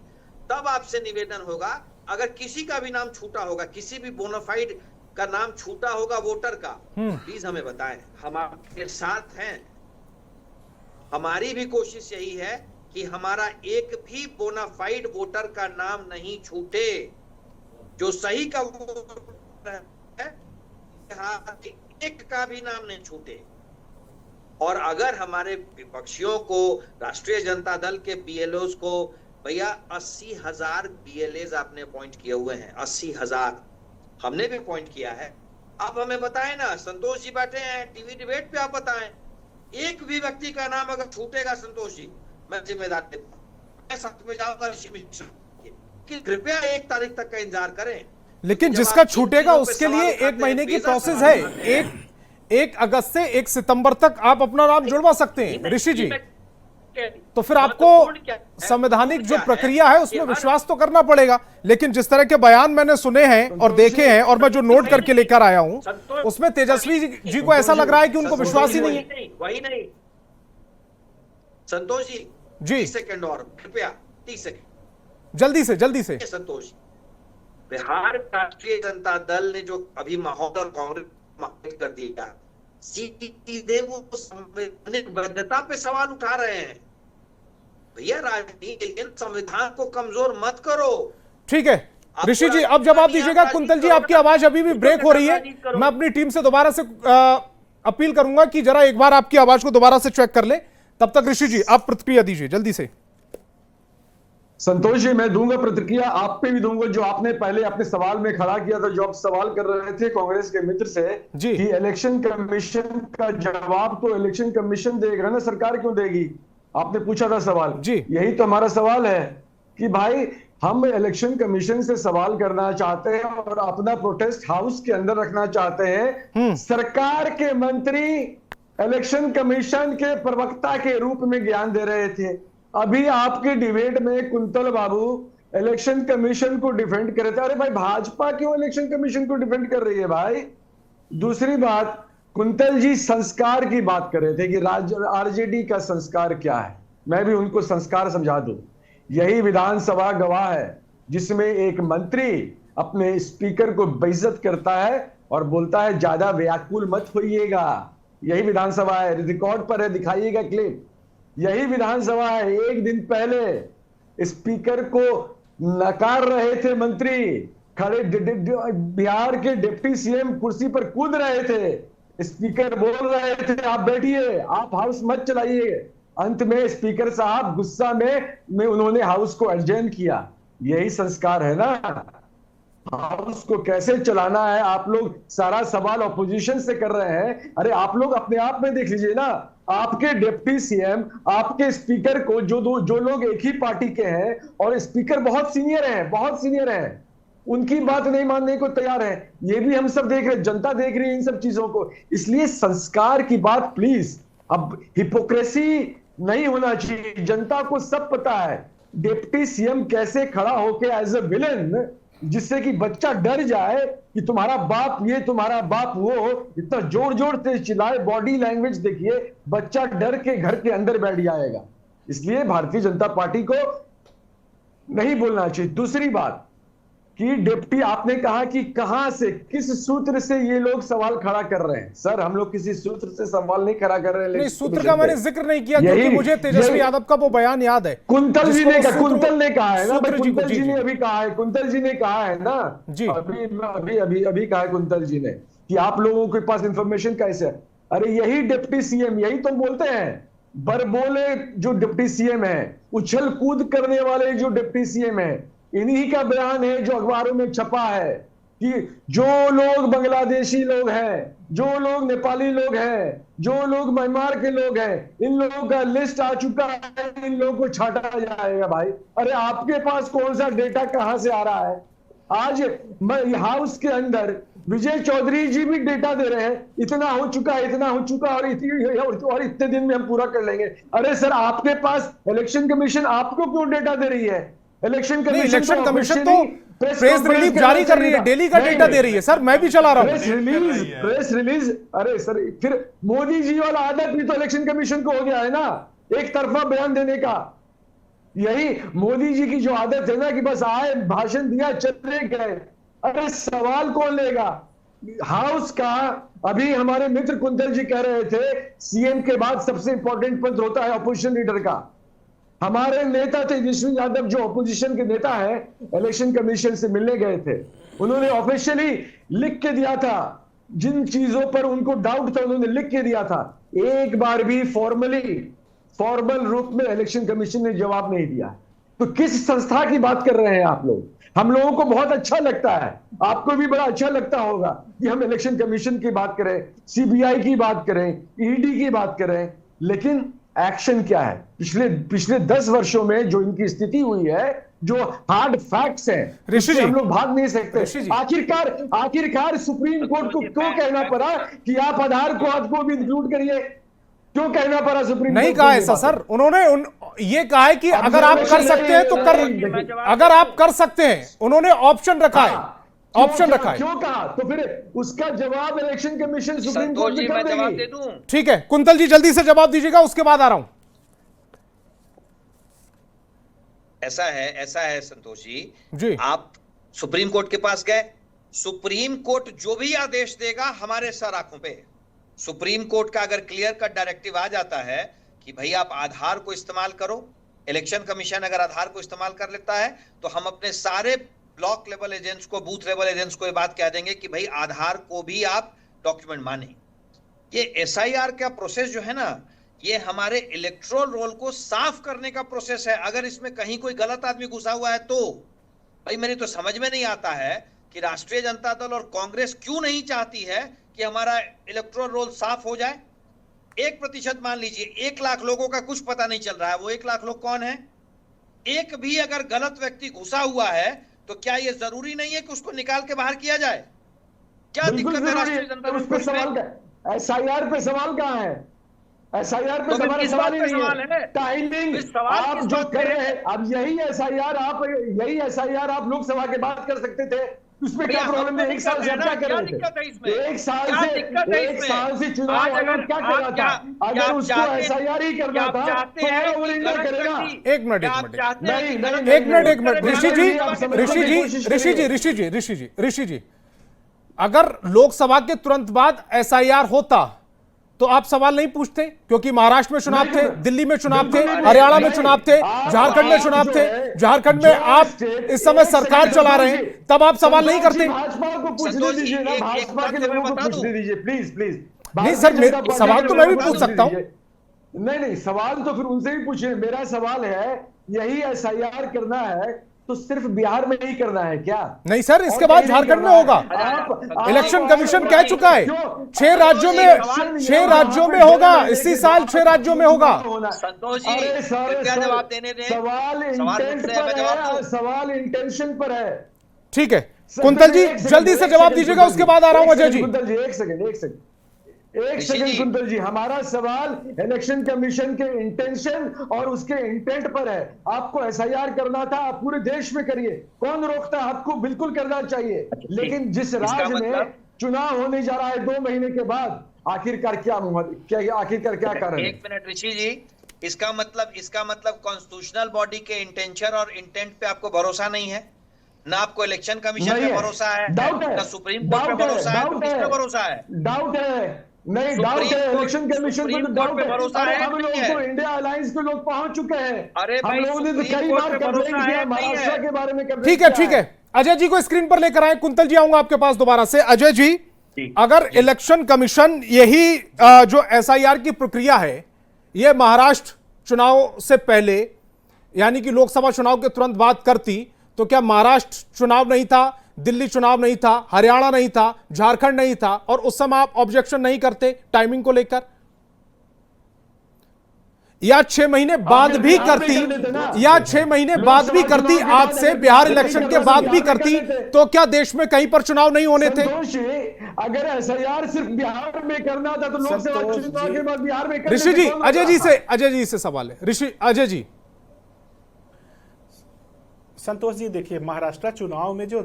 तब आपसे निवेदन होगा, अगर किसी का भी नाम छूटा होगा, किसी भी बोनाफाइड का नाम छूटा होगा वोटर का, प्लीज हमें बताएं, हम आपके साथ हैं। हमारी भी कोशिश यही है कि हमारा एक भी बोनाफाइड वोटर का नाम नहीं छूटे, जो सही का वोटर है एक का भी नाम नहीं छूटे। और अगर हमारे विपक्षियों को, राष्ट्रीय जनता दल के बीएलओज को, भैया 80,000 बीएलएज आपने अपॉइंट किए हुए हैं, 80,000 हमने भी अपॉइंट किया है। आप हमें बताएं ना, संतोष जी बैठे हैं टीवी डिबेट पे, आप बताएं एक भी व्यक्ति का नाम अगर छूटेगा संतोष जी, मैं जिम्मेदार लेता हूं, मैं साथ में जाऊंगा ऋषि मिश्रा कि कृपया 1 तारीख तक का इंतजार करें। लेकिन जिसका छूटेगा उसके लिए 1 महीने की प्रोसेस है। 1 अगस्त से 1 सितंबर तक आप अपना नाम जुड़वा सकते हैं ऋषि जी। तो फिर आपको संवैधानिक जो प्रक्रिया है उसमें विश्वास तो करना पड़ेगा। लेकिन जिस तरह के बयान मैंने सुने हैं और देखे हैं और मैं जो नोट करके लेकर आया हूं, उसमें तेजस्वी जी को ऐसा लग रहा है कि उनको विश्वास ही नहीं है। वही नहीं संतोष जी, 30 सेकंड और कृपया, 30 सेकंड जल्दी से संतोष जी। बिहार राष्ट्रीय जनता दल ने जो अभी माहौल और कांग्रेस कर दिया, सीधे वो संवैधानिक वैधता पे सवाल उठा रहे हैं। भैया राजनीति, संविधान को कमजोर मत करो। ठीक है ऋषि जी, अब जवाब दीजिएगा। कुंतल जी, आपकी आवाज अभी भी ब्रेक हो रही है। मैं अपनी टीम से दोबारा से अपील करूंगा कि जरा एक बार आपकी आवाज को दोबारा से चेक कर ले। तब तक ऋषि जी आप प्रतिक्रिया दीजिए जल्दी से। संतोष जी, मैं दूंगा प्रतिक्रिया, आप पे भी दूंगा। जो आपने पहले अपने सवाल में खड़ा किया था, जो आप सवाल कर रहे थे कांग्रेस के मित्र से कि इलेक्शन कमीशन का जवाब तो इलेक्शन कमीशन देगा ना, सरकार क्यों देगी? आपने पूछा था सवाल जी। यही तो हमारा सवाल है कि भाई हम इलेक्शन कमीशन से सवाल करना चाहते हैं और अपना प्रोटेस्ट हाउस के अंदर रखना चाहते हैं। सरकार के मंत्री इलेक्शन कमीशन के प्रवक्ता के रूप में ज्ञान दे रहे थे। अभी आपके डिबेट में कुंतल बाबू इलेक्शन कमीशन को डिफेंड कर रहे थे। अरे भाई, भाजपा क्यों इलेक्शन कमीशन को डिफेंड कर रही है भाई? दूसरी बात, कुंतल जी संस्कार की बात कर रहे थे कि आरजेडी का संस्कार क्या है। मैं भी उनको संस्कार समझा दूं। यही विधानसभा गवाह है जिसमें एक मंत्री अपने स्पीकर को बेइज्जत करता है और बोलता है ज्यादा व्याकुल मत होइएगा। यही विधानसभा है, रिकॉर्ड पर है, दिखाइएगा क्लिप। यही विधानसभा है। एक दिन पहले स्पीकर को नकार रहे थे मंत्री, खड़े बिहार के डिप्टी सीएम कुर्सी पर कूद रहे थे। स्पीकर बोल रहे थे आप बैठिए, आप हाउस मत चलाइए। अंत में स्पीकर साहब गुस्सा में उन्होंने हाउस को एडजर्न किया। यही संस्कार है ना, हाउस को कैसे चलाना है। आप लोग सारा सवाल ऑपोजिशन से कर रहे हैं। अरे आप लोग अपने आप में देख लीजिए ना, आपके डिप्टी सीएम, आपके स्पीकर को जो लोग एक ही पार्टी के हैं और स्पीकर बहुत सीनियर हैं, उनकी बात नहीं मानने को तैयार है। ये भी हम सब देख रहे हैं, जनता देख रही है इन सब चीजों को। इसलिए संस्कार की बात प्लीज, अब हिपोक्रेसी नहीं होना चाहिए। जनता को सब पता है डिप्टी सीएम कैसे खड़ा होके एज ए विलेन, जिससे कि बच्चा डर जाए कि तुम्हारा बाप ये, तुम्हारा बाप वो, इतना जोर जोर से चिल्लाए। बॉडी लैंग्वेज देखिए, बच्चा डर के घर के अंदर बैठ जाएगा। इसलिए भारतीय जनता पार्टी को नहीं बोलना चाहिए। दूसरी बात कि डिप्टी, आपने कहा कि कहां से, किस सूत्र से ये लोग सवाल खड़ा कर रहे हैं। सर, हम लोग किसी सूत्र से सवाल नहीं खड़ा कर रहे हैं। नहीं, सूत्र का मैंने जिक्र नहीं किया क्योंकि मुझे तेजस्वी यादव का वो बयान याद है। कुंतल जी ने कहा, कुंतल ने कहा है ना भाई, कुंतल जी ने अभी कहा है, कुंतल जी ने कहा है ना जी, अभी कहा है कुंतल जी ने कि आप लोगों के पास इंफॉर्मेशन कैसे है। अरे यही डिप्टी सीएम, यही तो बोलते हैं, बरबोले जो डिप्टी सीएम है, उछल कूद करने वाले जो डिप्टी सीएम है, इन्हीं का बयान है जो अखबारों में छपा है कि जो लोग बांग्लादेशी लोग हैं, जो लोग नेपाली लोग हैं, जो लोग म्यांमार के लोग हैं, इन लोगों का लिस्ट आ चुका है, इन लोगों को छाटा जाएगा भाई। अरे आपके पास कौन सा डेटा कहां से आ रहा है? आज हाउस के अंदर विजय चौधरी जी भी डेटा दे रहे हैं, इतना हो चुका है, इतना हो चुका और इतने दिन में हम पूरा कर लेंगे। अरे सर, आपके पास इलेक्शन कमीशन आपको क्यों डेटा दे रही है? इलेक्शन कमीशन तो प्रेस रिलीज जारी कर रही है, डेली का डेटा दे रही है। सर, मैं भी चला रहा हूं प्रेस रिलीज। अरे सर, फिर मोदी जी वाला आदत भी तो इलेक्शन कमीशन को हो गया है ना, एक तरफा बयान देने का। यही मोदी जी की जो आदत है ना कि बस आए, भाषण दिया, चले गए। अरे सवाल कौन लेगा? हाउस का अभी हमारे मित्र कुंतल जी कह रहे थे सीएम के बाद सबसे इंपॉर्टेंट पद होता है ऑपोजिशन लीडर का। हमारे नेता तेजस्वी यादव जो ऑपोजिशन के नेता है, इलेक्शन कमीशन से मिलने गए थे, उन्होंने ऑफिशियली लिख के दिया था, जिन चीजों पर उनको डाउट था उन्होंने लिख के दिया था। एक बार भी फॉर्मल रूप में इलेक्शन कमीशन ने जवाब नहीं दिया। तो किस संस्था की बात कर रहे हैं आप लोग? हम लोगों को बहुत अच्छा लगता है, आपको भी बड़ा अच्छा लगता होगा कि हम इलेक्शन कमीशन की बात करें, सीबीआई की बात करें, ईडी की बात करें, लेकिन एक्शन क्या है? पिछले 10 वर्षों में जो इनकी स्थिति हुई है, जो हार्ड फैक्ट्स हैं, ऋषि जी, हम लोग भाग नहीं ऋषि सकते। जी। आखिरकार सुप्रीम कोर्ट को क्यों कहना पड़ा कि आप आधार को भी इंक्लूड करिए? क्यों कहना पड़ा सुप्रीम कोर्ट? नहीं कहा ऐसा सर, उन्होंने ये कहा है कि अगर आप कर सकते हैं तो कर, अगर आप कर सकते हैं, उन्होंने ऑप्शन रखा है, ऑप्शन रखा है। क्यों कहा? तो फिर उसका जवाब इलेक्शन कमीशन सुप्रीम कोर्ट में कर जवाब दे देगी। दूं? ठीक है कुंतल जी, जल्दी से जवाब दीजिएगा, उसके बाद आ रहा हूं। ऐसा है संतोष जी। आप सुप्रीम कोर्ट के पास गए, सुप्रीम कोर्ट जो भी आदेश देगा हमारे सर आंखों पे है। सुप्रीम कोर्ट का अगर क्लियर कट डायरेक्टिव आ जाता है कि भाई आप आधार को इस्तेमाल करो, इलेक्शन कमीशन अगर आधार को इस्तेमाल कर लेता है, तो हम अपने सारे ब्लॉक लेवल एजेंट्स को, बूथ लेवल एजेंट्स को ये बात कह देंगे कि भाई आधार को भी आप डॉक्यूमेंट माने। ये एसआईआर का प्रोसेस जो है ना, ये हमारे इलेक्टोरल रोल को साफ करने का प्रोसेस है। अगर इसमें कहीं कोई गलत आदमी घुसा हुआ है तो भाई मेरी तो समझ में नहीं आता है कि राष्ट्रीय जनता दल और कांग्रेस क्यों नहीं चाहती है कि हमारा इलेक्टोरल रोल साफ हो जाए। 1% मान लीजिए, 1 लाख लोगों का कुछ पता नहीं चल रहा है, वो 1 लाख लोग कौन है? एक भी अगर गलत व्यक्ति घुसा हुआ है तो क्या ये जरूरी नहीं है कि उसको निकाल के बाहर किया जाए? क्या दिक्कत है राष्ट्रीय जनता दल को इसमें? एसआईआर पे सवाल कहां है? एसआईआर पे तो फिर हमारा किस सवाल बात ही पे नहीं सवाल है। है? टाइमिंग फिर सवाल आप किस जो बात पे कर है? रहे हैं, अब यही एसआईआर आप लोकसभा के बाद कर सकते थे, उसमें क्या प्रॉब्लम है? 1 साल से आप क्या कर रहे थे? 1 साल से चुनाव आयोग क्या कर रहा था? अगर उसको एसआईआर ही करना था तो वो इंडिया करेगा। एक मिनट नहीं, ऋषि जी, अगर लोकसभा के तुरंत बाद एसआईआर होता तो आप सवाल नहीं पूछते? क्योंकि महाराष्ट्र में चुनाव थे, दिल्ली में चुनाव थे, हरियाणा में चुनाव थे, झारखंड में चुनाव थे, झारखंड में आप इस समय सरकार चला रहे हैं, तब आप सवाल नहीं करते? भाजपा को पूछने दीजिए ना, भाजपा के लोगों को पूछने दीजिए, प्लीज। नहीं सर, सवाल तो मैं भी पूछ सकता हूं। नहीं, सवाल तो फिर उनसे भी पूछिए। मेरा सवाल है, यही एसआईआर करना है तो सिर्फ बिहार में ही करना है क्या? नहीं सर, इसके बाद झारखंड में होगा। इलेक्शन कमीशन कह चुका है 6 राज्यों में होगा, इसी साल 6 राज्यों में होगा। संतोष जी, कृपया जवाब देने दें। सवाल इंटेंशन पर है। ठीक है कुंतल जी, जल्दी से जवाब दीजिएगा, उसके बाद आ रहा हूं अजय जी। कुंतल जी एक सेकंड कुंतल जी, हमारा सवाल इलेक्शन कमीशन के इंटेंशन और उसके इंटेंट पर है। आपको एसआईआर करना था, आप पूरे देश में करिए, कौन रोकता है? आपको बिल्कुल करना चाहिए, लेकिन जिस राज्य में चुनाव होने जा रहा है 2 महीने के बाद, आखिरकार क्या कारण है? 1 मिनट ऋषि जी, इसका मतलब कॉन्स्टिट्यूशनल बॉडी के इंटेंशन और इंटेंट पे आपको भरोसा नहीं है? ना आपको इलेक्शन कमीशन पे भरोसा है, ना सुप्रीम कोर्ट पे भरोसा है, तो किस पे भरोसा है? डाउट है। नहीं, डाउट है, इलेक्शन कमीशन को डाउट है। भरोसा है, हम लोगों को इंडिया अलायंस के लोग पहुंच चुके हैं। अरे हम भाई, लोगों ने तो सुप्रीम कई कोर्ट बार पे कंप्लेंट भरोसा किया, है, नहीं महाराष्ट्र है। के बारे में कंप्लेंट ठीक है, किया ठीक है, अजय जी को स्क्रीन पर लेकर आए। कुंतल जी, आऊंगा आपके पास दोबारा से। अजय जी, अगर इलेक्शन कमीशन यही जो एसआईआर की प्रक्रिया है, यह महाराष्ट्र चुनाव से पहले यानी कि लोकसभा चुनाव के तुरंत बाद करती, तो क्या महाराष्ट्र चुनाव नहीं था, दिल्ली चुनाव नहीं था, हरियाणा नहीं था, झारखंड नहीं था, और उस समय आप ऑब्जेक्शन नहीं करते टाइमिंग को लेकर? या 6 महीने बाद भी करती, या 6 महीने बाद भी करती, आज से बिहार इलेक्शन के बाद भी करती, तो क्या देश में कहीं पर चुनाव नहीं होने थे? अगर एसआईआर सिर्फ बिहार में करना था तो लोकसभा चुनाव के बाद बिहार में करना। ऋषि जी, अजय जी से सवाल है। ऋषि, अजय जी। संतोष जी, देखिए, महाराष्ट्र चुनाव में जो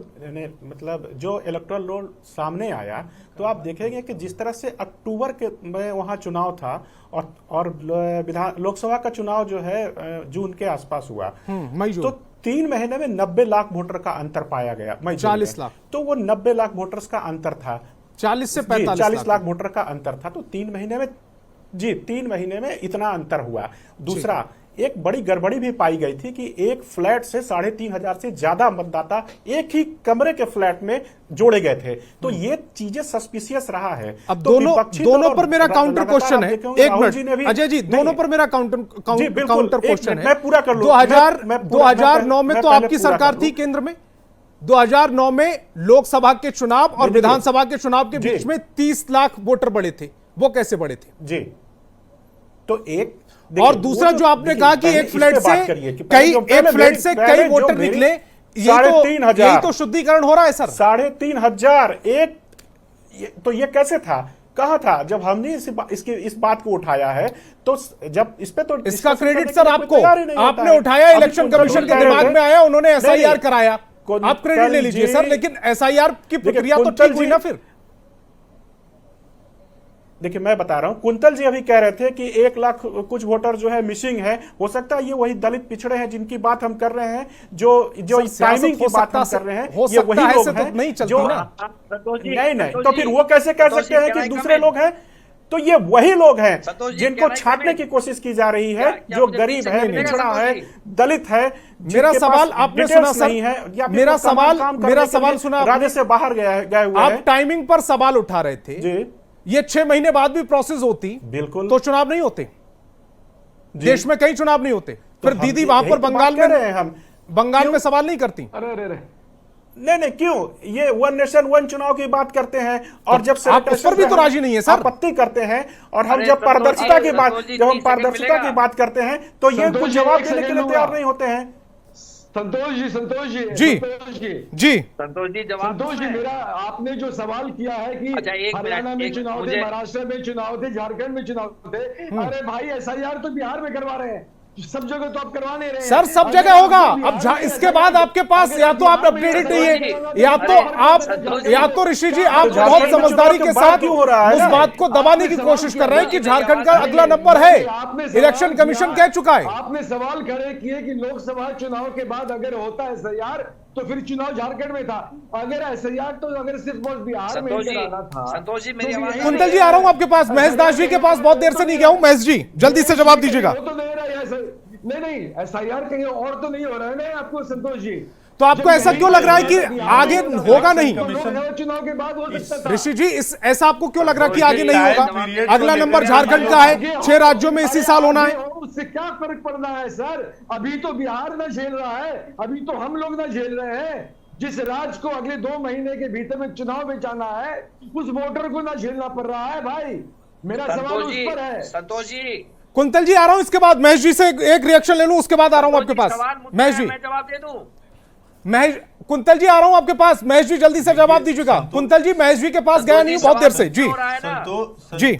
इलेक्टोरल रोल सामने आया, तो आप देखेंगे कि जिस तरह से अक्टूबर के में वहां चुनाव था और लोकसभा का चुनाव जो है जून के आसपास हुआ, मई जून, तो 3 महीने में 90 लाख वोटर का अंतर पाया गया। मई 40 लाख, तो वो 90 लाख वोटर्स का अंतर था। 40 से जी, 45 40 लाख वोटर का अंतर था। तो 3 महीने में, जी 3 महीने में इतना अंतर हुआ। दूसरा, एक बड़ी गड़बड़ी भी पाई गई थी कि एक फ्लैट से 3,500 से ज्यादा मतदाता एक ही कमरे के फ्लैट में जोड़े गए थे। तो ये चीजें सस्पिशियस रहा है। अब तो विपक्षी दल दोनों और पर मेरा काउंटर लगातार क्वेश्चन आप है, देखेंगे एक राहुल जी ने मिनट भी, अजय जी, दोनों पर मेरा काउंटर क्वेश्चन है। मैं पूरा कर लूं। 2009 में तो आपकी सरकार थी केंद्र में, 2009 में लोकसभा के चुनाव और विधानसभा के चुनाव के बीच में 30 लाख वोटर बढ़े थे, वो कैसे बढ़े थे? जी, तो एक और दूसरा जो आपने कहा कि एक फ्लैट से कई वोटर निकले, यही तो शुद्धिकरण हो रहा है सर। 3,500 एक, तो ये कैसे था, कहा था जब हमने इस बात को उठाया है, तो जब इस पे तो इसका क्रेडिट सर आपने उठाया, इलेक्शन कमीशन के दिमाग में आया, उन्होंने एसआईआर कराया, आप क्रेडिट ले लीजिए सर, लेकिन एसआईआर की प्रक्रिया तो ठीक हुई ना फिर। देखिए मैं बता रहा हूं, कुंतल जी अभी कह रहे थे कि 1 लाख कुछ वोटर जो है मिसिंग है। हो सकता है ये वही दलित पिछड़े हैं जिनकी बात हम कर रहे हैं, जो टाइमिंग की बात हम कर रहे हैं, ये वही लोग हैं नहीं जो नहीं, तो फिर वो कैसे कह सकते हैं कि दूसरे लोग हैं? तो ये वही लोग हैं जिनको छाटने की कोशिश की जा रही है, जो गरीब है, पिछड़ा है, दलित है। मेरा सवाल आपने सुना सर, नहीं है, मेरा सवाल सुना, राज्य से बाहर गए हुए आप टाइमिंग पर सवाल उठा रहे थे जी। ये 6 महीने बाद भी प्रोसेस होती बिल्कुल, तो चुनाव नहीं होते, देश में कई चुनाव नहीं होते। फिर दीदी वहां पर बंगाल में सवाल नहीं करती। अरे नहीं क्यों, ये 1 नेशन 1 चुनाव की बात करते हैं, और जब आप उस पर भी तो राजी नहीं है सर, आपत्ति करते हैं। और हम जब पारदर्शिता की बात करते हैं, तो ये कुछ जवाब देने के लिए तैयार नहीं होते हैं। संतोष जी जवाब मेरा आपने जो सवाल किया है कि हरियाणा में चुनाव थे, महाराष्ट्र में चुनाव थे, झारखंड में चुनाव थे, अरे भाई एसआईआर तो बिहार में करवा रहे हैं, सब जगह तो आप करवा नहीं रहे सर, सब जगह होगा। अब इसके बाद आपके पास या तो आप अपडेटेड नहीं है, या तो ऋषि जी आप बहुत समझदारी के साथ उस बात को दबाने की कोशिश कर रहे हैं कि झारखंड का अगला नंबर है, इलेक्शन कमीशन कह चुका है। आपने सवाल खड़े किए कि लोकसभा चुनाव के बाद अगर होता है एसआईआर तो फिर चुनाव झारखंड में था, अगर एसआईआर तो अगर सिर्फ बिहार में कराना था। संतोष जी मेरी आवाज, कुंतल जी आ रहा हूं आपके पास, महेश दास जी के पास बहुत देर से नहीं गया हूं, महेश जी जल्दी से जवाब दीजिएगा। नहीं एसआईआर कहीं और तो नहीं हो रहा है ना आपको संतोष जी, तो आपको ऐसा क्यों लग रहा है कि आगे होगा नहीं? चुनाव के बाद हो सकता था। ऋषि जी ऐसा आपको क्यों लग रहा है कि आगे नहीं होगा? अगला नंबर झारखंड का है, 6 राज्यों में इसी साल होना है। उससे क्या फर्क पड़ रहा है सर? अभी तो बिहार ना झेल रहा है, अभी तो हम लोग ना झेल रहे हैं। जिस राज्य को अगले 2 महीने के भीतर में चुनाव में जाना है, उस वोटर को ना झेलना पड़ रहा है भाई। मेरा सवाल उस पर है। संतोष जी, कुंतल जी आ रहा हूं, इसके बाद महेश जी से एक रिएक्शन ले लूं, उसके बाद आ रहा हूं आपके पास। महेश जी, मैं जवाब दे दूं। कुंतल जी आ रहा हूं आपके पास, महेश जी जल्दी से जवाब दीजिएगा। कुंतल जी महेश जी के पास गया नहीं बहुत देर से। जी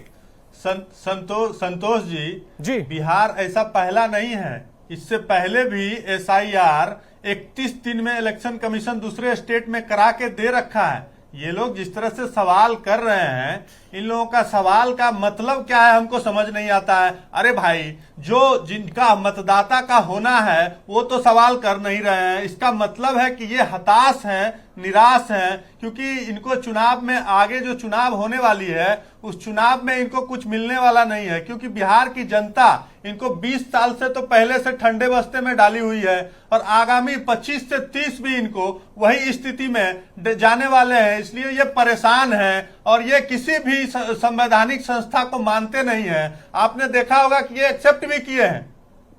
संतोष जी, बिहार ऐसा पहला नहीं है, इससे पहले भी एसआईआर 31 दिन में इलेक्शन कमीशन दूसरे स्टेट में करा के दे रखा है। ये लोग जिस तरह से सवाल कर रहे हैं, इन लोगों का सवाल का मतलब क्या है हमको समझ नहीं आता है। अरे भाई, जो जिनका मतदाता का होना है वो तो सवाल कर नहीं रहे हैं, इसका मतलब है कि ये हताश हैं, निराश हैं, क्योंकि इनको चुनाव में आगे जो चुनाव होने वाली है उस चुनाव में इनको कुछ मिलने वाला नहीं है, क्योंकि बिहार की जनता इनको 20 साल से तो पहले से ठंडे बस्ते में डाली हुई है और आगामी 25 से 30 भी इनको वही स्थिति में जाने वाले हैं। इसलिए ये परेशान हैं और ये किसी भी संवैधानिक संस्था को मानते नहीं है। आपने देखा होगा कि ये एक्सेप्ट भी किए हैं।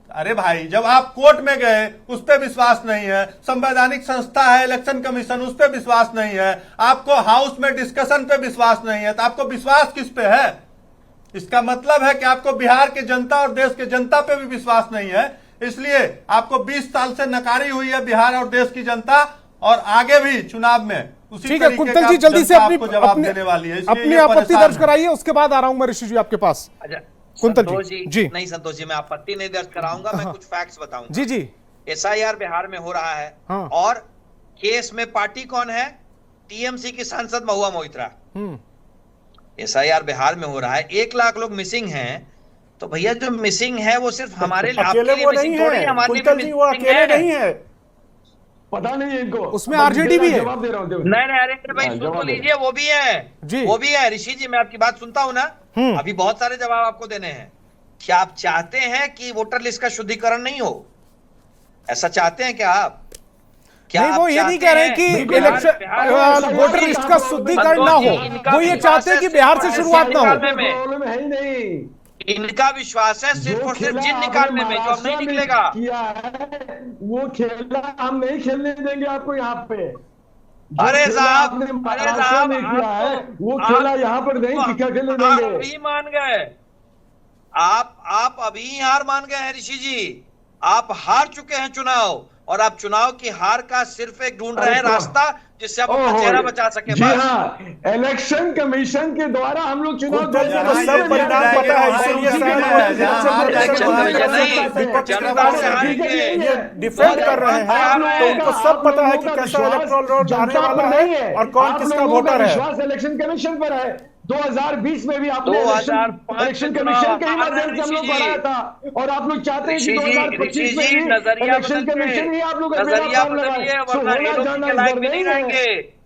अरे भाई, जब आप कोर्ट में गए उस पर विश्वास नहीं है, संवैधानिक संस्था है इलेक्शन कमीशन उस पर विश्वास नहीं है, आपको हाउस में डिस्कशन पे विश्वास नहीं है, तो आपको विश्वास किस पे है? इसका मतलब है कि आपको बिहार की जनता और देश की जनता पे भी विश्वास नहीं है। इसलिए आपको 20 साल से नकारी हुई है बिहार और देश की जनता, और आगे भी चुनाव में उसी ठीक है। कुंतल जी जल्दी से अपनी आपत्ति दर्ज कराइए, उसके बाद आ रहा हूं मैं ऋषि जी आपके पास। कुंतल जी नहीं संतोष जी, मैं आपत्ति नहीं दर्ज कराऊंगा, मैं कुछ फैक्ट्स बताऊंगा। जी एसआईआर बिहार में हो रहा है। हाँ। और केस में पार्टी कौन है? टीएमसी की सांसद महुआ मोइत्रा। एसआईआर बिहार में हो रहा है, 1 लाख लोग मिसिंग हैं। तो भैया जो मिसिंग है वो सिर्फ हमारे अकेले वो नहीं है, कुंतल जी वो अकेले नहीं है। पता नहीं है इनको। उसमें आरजेडी भी है। जवाब दे रहा हूँ। नहीं नहीं, अरे भाई सुन तो लीजिए, वो भी है जी। वो भी है। ऋषि जी, मैं आपकी बात सुनता हूं ना, अभी बहुत सारे जवाब आपको देने हैं। क्या आप चाहते हैं कि वोटर लिस्ट का शुद्धिकरण नहीं हो? ऐसा चाहते हैं क्या आप? क्या नहीं, आप वो ये नहीं चाहते कह रहे हैं कि कि इलेक्शन वोटर लिस्ट का शुद्धिकरण ना हो, वो ये चाहते हैं कि बिहार से शुरुआत ना हो। प्रॉब्लम है ही नहीं। इनका विश्वास है सिर्फ और सिर्फ जिन निकालने में, जो अब नहीं निकलेगा। किया है वो खेला हम नहीं खेलने देंगे आपको यहाँ पे। अरे साहब, आपने अरे महाराष्ट्र साहब, में किया है वो आप खेला यहाँ पर नहीं खेलने आप देंगे। अभी मान गए, आप अभी हार मान गए हैं ऋषि जी। आप हार चुके हैं चुनाव, और आप चुनाव की हार का सिर्फ एक ढूंढ रहे हैं रास्ता जिससे आप अपना चेहरा बचा सके। जी बस। हाँ, इलेक्शन कमीशन के द्वारा हम लोग चुनाव कुंतल जी को सब परिणाम पता है, इसीलिए ये डिफेंड कर रहे हैं, तो उनको सब पता है कि कैसा इलेक्टोरल रोल आने वाला है और कौन किसका वोटर है। विश्वास इलेक्शन कमीशन पर है। 2020 में भी आपने इलेक्शन कमीशन के ही माध्यम से हम लोग बढ़ाया था, और आप लोग चाहते हैं कि 2025 में भी इलेक्शन कमीशन ही आप लोग नजरिया बदलिए, वरना ये लोग के लायक भी नहीं रहेंगे।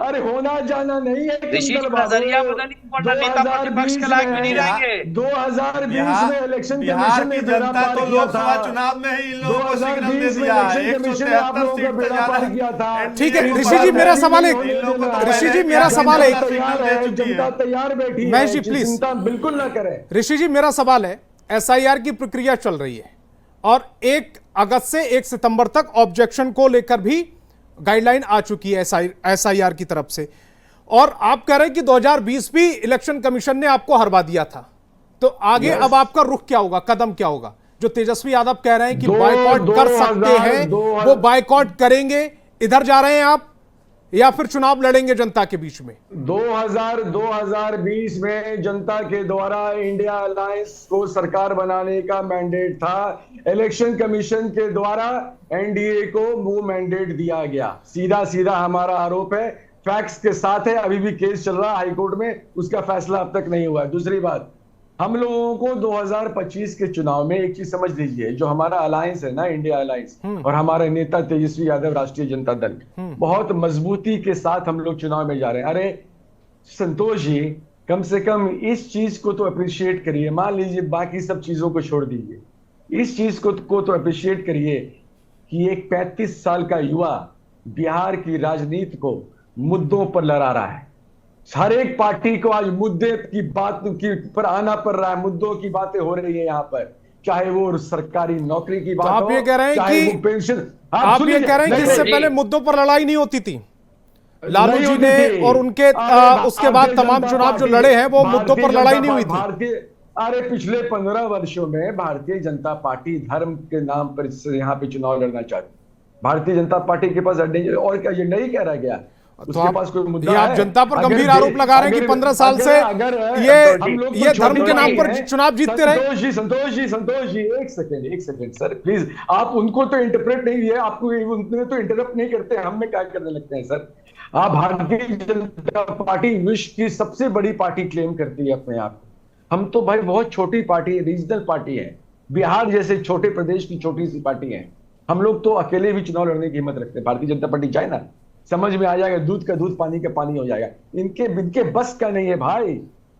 अरे होना जाना नहीं है ऋषि, नजरिया बदलिए, वरना नेता प्रतिपक्ष के लायक भी नहीं रहेंगे। 2020 में इलेक्शन बिहार कमीशन की ने बेड़ा जनता पार तो किया लोकसभा था। चुनाव में ही इन लोगों को सिग्नल दे 2020 में दिया। इलेक्शन कमीशन ने आप लोगों का बेड़ा पार किया था। ठीक है ऋषि जी, मेरा सवाल है, ऋषि जी मेरा सवाल है, तैयार है, जनता तैयार बैठी है, महेश जी, प्लीज। चिंता बिल्कुल ना करें। ऋषि जी मेरा सवाल है, एसआईआर की प्रक्रिया चल रही है और 1 अगस्त से 1 सितंबर तक ऑब्जेक्शन को लेकर भी गाइडलाइन आ चुकी है एसआईआर की तरफ से, और आप कह रहे हैं कि 2020 भी इलेक्शन कमीशन ने आपको हरवा दिया था, तो आगे अब आपका रुख क्या होगा, कदम क्या होगा? जो तेजस्वी यादव कह रहे हैं कि बायकॉट कर सकते हैं, वो बायकॉट करेंगे, इधर जा रहे हैं आप, या फिर चुनाव लड़ेंगे जनता के बीच में? 2020 में जनता के द्वारा इंडिया अलायंस को सरकार बनाने का मैंडेट था। इलेक्शन कमीशन के द्वारा एनडीए को वो मैंडेट दिया गया। सीधा सीधा हमारा आरोप है, फैक्ट्स के साथ है। अभी भी केस चल रहा है हाईकोर्ट में, उसका फैसला अब तक नहीं हुआ है। दूसरी बात, हम लोगों को 2025 के चुनाव में एक चीज समझ लीजिए, जो हमारा अलायंस है ना, इंडिया अलायंस, और हमारे नेता तेजस्वी यादव, राष्ट्रीय जनता दल, बहुत मजबूती के साथ हम लोग चुनाव में जा रहे हैं। अरे संतोष जी, कम से कम इस चीज को तो अप्रिशिएट करिए। मान लीजिए बाकी सब चीजों को छोड़ दीजिए, इस चीज को तो अप्रिशिएट करिए कि एक 35 साल का युवा बिहार की राजनीति को मुद्दों पर लड़ा रहा है। हर एक पार्टी को आज मुद्दे की बात की पर आना पड़ रहा है, मुद्दों की बातें हो रही है यहाँ पर, चाहे वो सरकारी नौकरी की बात हो, आप ये कह रहे हैं कि पेंशन, आप ये कह रहे हैं कि इससे पहले मुद्दों पर लड़ाई नहीं होती थी? लालू जी ने और उनके उसके बाद तमाम चुनाव जो लड़े हैं वो मुद्दों पर लड़ाई नहीं हुई थी। अरे पिछले 15 वर्षों में भारतीय जनता पार्टी धर्म के नाम पर यहाँ पे चुनाव लड़ना चाहती। भारतीय जनता पार्टी के पास और क्या एजेंडा ही क्या रह गया? तो आप जनता पर गंभीर आरोप लगा रहे हैं कि 15 साल से ये धर्म के नाम पर चुनाव जीतते रहे। संतोष जी एक सेकंड सर प्लीज, आप उनको तो इंटरप्रेट नहीं है, आपको उन्होंने तो इंटरप्ट नहीं करते, हमें क्या करने लगते हैं सर। आप भारतीय जनता पार्टी विश्व की सबसे बड़ी पार्टी क्लेम करती है अपने आप। हम तो भाई बहुत छोटी पार्टी, रीजनल पार्टी है, बिहार जैसे छोटे प्रदेश की छोटी सी पार्टी है। हम लोग तो अकेले भी चुनाव लड़ने की हिम्मत रखते हैं। भारतीय जनता पार्टी चाहे ना, समझ में आ जाएगा, दूध का दूध पानी का पानी हो जाएगा। इनके बस का नहीं है भाई,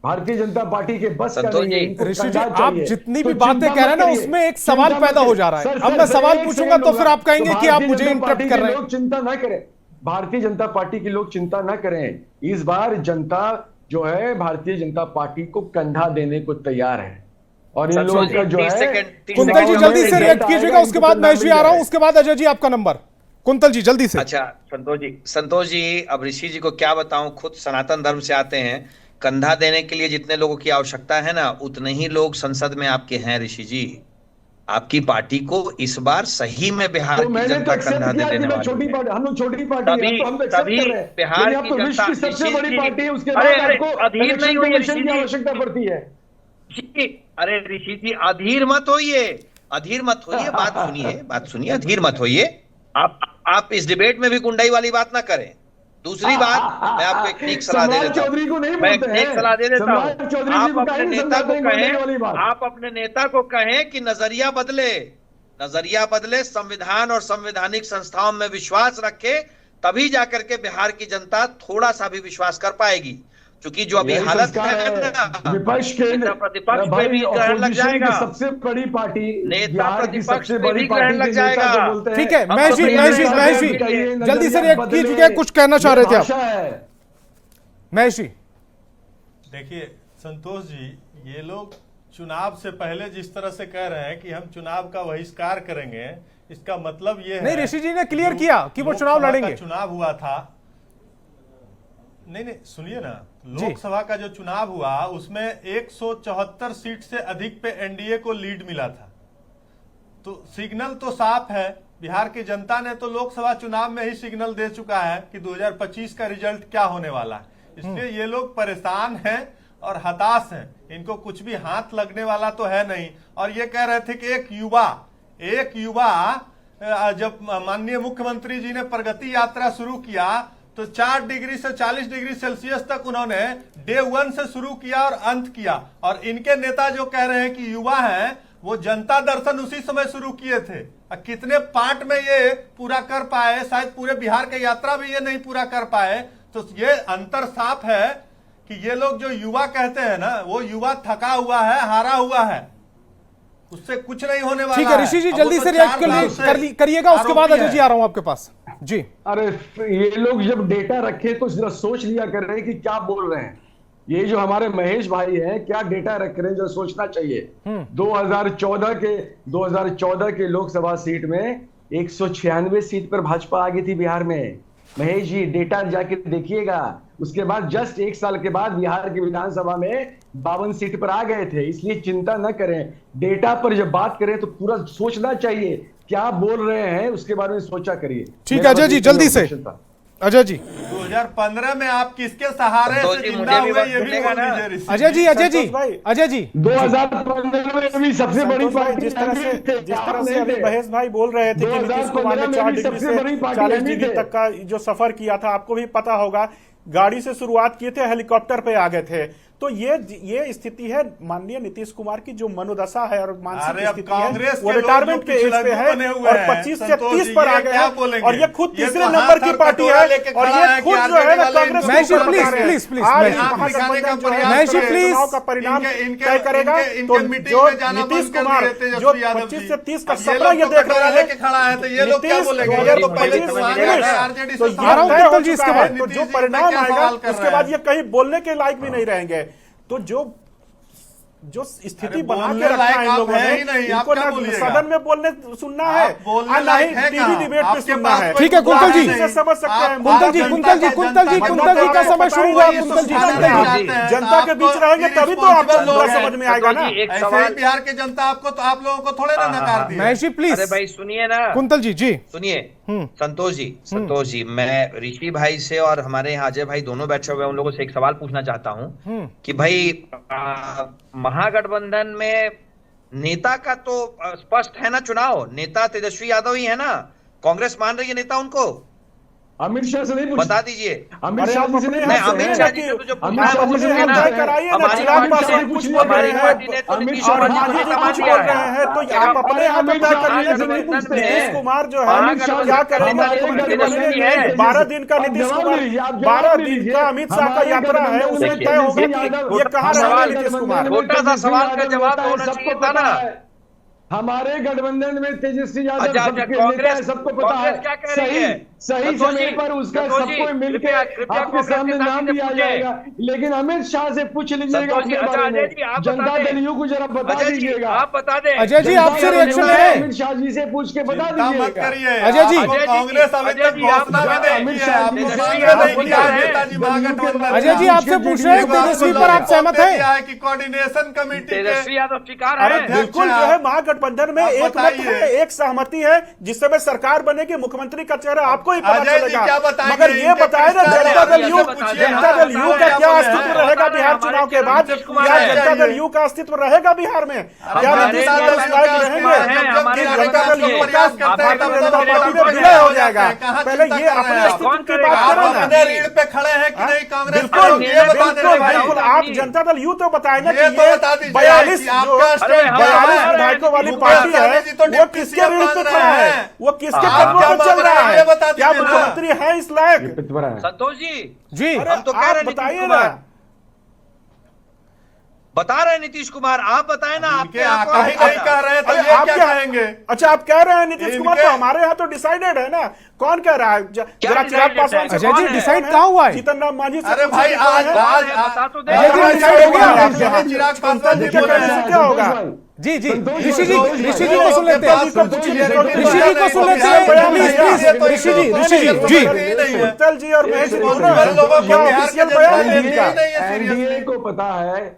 भारतीय जनता पार्टी के बस का नहीं है। ऋषि जी, आप जितनी भी बातें कह रहे हैं ना, उसमें एक सवाल पैदा हो जा रहा है। अब मैं सवाल पूछूंगा तो फिर आप कहेंगे कि आप मुझे इंटरप्ट कर रहे हैं। चिंता ना करें, भारतीय जनता पार्टी के लोग चिंता ना करें। इस बार जनता जो है भारतीय जनता पार्टी को कंधा देने को तैयार है, और इन लोगों का जो है। कुंतल जी जल्दी से रिएक्ट कीजिएगा, उसके बाद मैं भी आ रहा हूं, उसके बाद अजय जी आपका नंबर। कुंतल जी जल्दी से। अच्छा संतोष जी, अब ऋषि जी को क्या बताऊं, खुद सनातन धर्म से आते हैं। कंधा देने के लिए जितने लोगों की आवश्यकता है ना, उतने ही लोग संसद में आपके हैं ऋषि जी। आपकी पार्टी को इस बार सही में बिहार की जनता कंधा दे देने वाली है। हम लोग छोटी पार्टी है, तभी बिहार की जनता सबसे बड़ी पार्टी है, उसके बाद आपको अधीर नहीं होइए ऋषि की आवश्यकता पड़ती है। अरे ऋषि जी अधीर मत होइए, बात सुनिए, अधीर मत होइए। आप इस डिबेट में भी गुंडाई वाली बात ना करें। दूसरी बात, मैं आपको एक नीक सलाह दे देता हूं। आप अपने नेता को कहें कि नजरिया बदले। नजरिया बदले, संविधान और संवैधानिक संस्थाओं में विश्वास रखे, तभी जाकर के बिहार की जनता थोड़ा सा भी विश्वास कर पाएगी। क्योंकि जो अभी यही हालत संस्कार है है विपक्ष के, नेता प्रतिपक्ष पे भी ग्रहण लग ऑपोजिशन जाएगा, की सबसे बड़ी पार्टी, नेता बिहार की प्रतिपक्ष सबसे पे बड़ी भी पार्टी ग्रहण लग के नेता जाएगा। जो बोलते हैं, ठीक है, हम महेश तो जी, अपनी महेश जी, नजरिया महेश जी, बदलिए, जल्दी से नजरिया रिएक्ट बदले, कीजिए, कुछ कहना चाह रहे थे आप भाषा है। महेश जी। देखिए संतोष जी, ये लोग चुनाव से पहले जिस तरह से कह रहे हैं कि हम चुनाव का बहिष्कार करेंगे, इसका मतलब ये नहीं, है ऋषि जी ने क्लियर किया कि वो चुनाव लोकसभा का लड़ेंगे। चुनाव हुआ था, नहीं सुनिए ना, लोकसभा का जो चुनाव हुआ उसमें 174 सीट से अधिक पे एनडीए को लीड मिला था। तो सिग्नल तो साफ है, बिहार की जनता ने तो लोकसभा चुनाव में ही सिग्नल दे चुका है कि 2025 का रिजल्ट क्या होने वाला है। इसलिए ये लोग परेशान हैं और हताश हैं, इनको कुछ भी हाथ लगने वाला तो है नहीं। और ये कह रहे थे कि एक युवा जब माननीय मुख्यमंत्री जी ने प्रगति यात्रा शुरू किया तो 4 डिग्री से 40 डिग्री सेल्सियस तक उन्होंने डे 1 से शुरू किया और अंत किया। और इनके नेता जो कह रहे हैं कि युवा हैं, वो जनता दर्शन उसी समय शुरू किए थे। कितने पार्ट में ये पूरा कर पाए, शायद पूरे बिहार की यात्रा भी ये नहीं पूरा कर पाए। तो ये अंतर साफ है कि ये लोग जो युवा कहते हैं ना, वो युवा थका हुआ है, हारा हुआ है, उससे कुछ नहीं होने वाला। ठीक है ऋषि जी, जल्दी से रिएक्ट करिएगा, उसके बाद अजय जी आ रहा हूं आपके पास जी। अरे ये लोग जब डेटा रखे तो जरा सोच लिया कर रहे हैं कि क्या बोल रहे हैं। ये जो हमारे महेश भाई हैं, क्या डेटा रख रहे हैं, जो सोचना चाहिए। 2014 के लोकसभा सीट में 196 सीट पर भाजपा आ गई थी बिहार में। महेश जी डेटा जाके देखिएगा। उसके बाद जस्ट 1 साल के बाद बिहार की विधानसभा में 52 सीट पर आ गए थे। इसलिए चिंता न करें, डेटा पर जब बात करें तो पूरा सोचना चाहिए, क्या बोल रहे हैं उसके बारे में सोचा करिए। ठीक है अजय जी, जल्दी से अजय जी। 2015 में आप किसके सहारे से जिंदा हुए, ये भी बोल दीजिए ऋषि। अजय जी, अजय जी, अजय जी, 2015 में भी सबसे बड़ी पार्टी जिस तरह से अभी महेश भाई बोल रहे थे कि नीतीश कुमार ने 4 डिग्री से 40 डिग्री तक का जो सफर किया था, आपको भी पता होगा, गाड़ी से शुरुआत किए थे, हेलीकॉप्टर पे आ गए थे। तो ये स्थिति है माननीय नीतीश कुमार की, जो मनोदशा है और मानसिक स्थिति है, वो रिटायरमेंट के एज पे है और 25 से 30 पर आ गए हैं। और ये खुद तीसरे नंबर की पार्टी है और ये खुद जो है ना कांग्रेस महेश जी प्लीज चुनाव का परिणाम तय करेगा। तो जो नीतीश कुमार जो 25 से 30 का सपना ये देख रहा है, नीतीश 2025 तो ये तय हो चुका है। तो जो परिणाम आएगा उसके बाद ये कहीं बोलने के लायक भी नहीं रहेंगे। तो जो स्थिति बना के रखा है इन लोगों ने, इनको ना सदन में बोलने सुनना है और ना ही टीवी डिबेट में सुनना है। ठीक है कुंतल जी, समझ सकते हैं। कुंतल जी का समय शुरू हुआ। कुंतल जी, जनता के बीच रहेंगे तभी तो आपको समझ में आएगा ना। ऐसे ही बिहार की जनता आपको तो आप लोगों को थोड़े ना नकार दी। महेश जी प्लीज। अरे भाई सुनिए ना कुंतल जी, जी सुनिए। संतोष जी, मैं ऋषि भाई से और हमारे यहाँ अजय भाई दोनों बैठे हुए उन लोगों से एक सवाल पूछना चाहता हूँ कि भाई महागठबंधन में नेता का तो स्पष्ट है ना, चुनाव नेता तेजस्वी यादव ही है ना, कांग्रेस मान रही है नेता उनको? अमित शाह से नहीं बता दीजिए। अमित शाह जी से नहीं, अमित शाह जी से तो जो अमित शाह जी से नहीं हमारी पार्टी ने कुछ बोल रहे हैं, अमित शाह जी कुछ बोल रहे हैं तो आप अपने यहाँ पे तय करिए। नीतीश कुमार जो है क्या करेंगे? 12 दिन का नीतीश कुमार, 12 दिन का अमित शाह का यात्रा है, उसमें तय होगा कि ये कहाँ रहेंगे नीतीश कुमार। छोटा सा सवाल का जवाब होना चाहिए था ना। हमारे गठबंधन में तेजस्वी यादव सबको पता है। सही समय पर उसका सबको मिलकर आपके सामने नाम भी आ जाएगा। लेकिन अमित शाह से पूछ लीजिएगा अपने बारे में, जनता दल यू को जरा बता दीजिएगा। आप बता दें अजय जी, आपसे रिएक्शन है। अमित शाह जी से पूछ के बता दीजिएगा। अजय जी, कांग्रेस अभी तक घोषणा भी नहीं किया है। अजय जी आपसे पूछ रहे हैं तेजस्वी पर आप सहमत हैं कि कोऑर्डिनेशन कमेटी तेजस्वी यादव स्वीकार अरे है। बिल्कुल जो है महागठबंधन में एक मत है, एक सहमति है, जिस समय सरकार बनेगी मुख्यमंत्री का चेहरा आपको आपको ही पता अजय जी चलेगा। क्या बताएंगे? मगर ये इनके बताए ना, कृष्णा जनता दल जी, यू ये पूछिए, जनता दल यू का क्या अस्तित्व रहेगा बिहार हमारे चुनाव के बाद? नीतीश कुमार क्या है। जनता दल यू का अस्तित्व रहेगा बिहार में? क्या हमारे नीतीश कुमार उस लायक रहेंगे? हमारे जनता दल यू का हमारे जनता नेता पार्टी में विलय हो जाएगा। पहले ये अपने अस्तित्व कौन की करेगा? बात आप करो ना। अपने रीढ़ पे खड़े हैं कि नहीं कांग्रेस पे? बिल्कुल ये बता बिल्कुल देना भाई। बिल्कुल। आप जनता दल यू तो बताए ना कि ये तो ये बता दीजिए 42 कि आपका जो स्टेट 42 है। विधायकों वाली मुकेश पार्टी है, सहनी जी तो वो डिप्टी किसके सीएम रीढ़ पे बन खड़ा रहे है? हैं। वो किसके आप कदमों क्या पे चल बता रहा रहे हैं? है? ये बता क्या दीजिए ना। मुख्यमंत्री है इस लायक? पितवरा है। संतोष जी, जी अरे हम तो कह आप रहे हैं नीतीश बताइए कुमार। ना। बता रहे हैं नीतीश कुमार, आप बताए ना। इनके आपके यहाँ आका ही कौन नहीं है? कह रहे हैं तो अरे ये आप क्या क्या कहेंगे? अच्छा आप कह रहे हैं नीतीश कुमार, तो इनके- हमारे यहाँ तो डिसाइडेड है ना। कौन कह रहा है? जरा चिराग decided पासवान है? से अजय कौन जी, है? decide कौन है? कहाँ हुआ है? जीतन राम मांझी से अरे पूछिए भाई कि कौन आज है? आज बता तो दे। अजय जी, आज decide हो गया। आप यहाँ। चिराग पासवान कुंतल जी जी के बोले कहने से हैं। क्या होगा? जी जी संतोष ऋषि जी भाई, ऋषि जी को सुन लेते हैं। ऋषि जी को पूछिए, ऋषि जी को सुन लेते हैं। प्लीज प्लीज ऋषि जी जी कुंतल जी और महेश जी मुसलमान लोगों को क्या बिहार ऑफिशियल के बयान है जनता इनका? नहीं है एनडीए seriously। को पता है,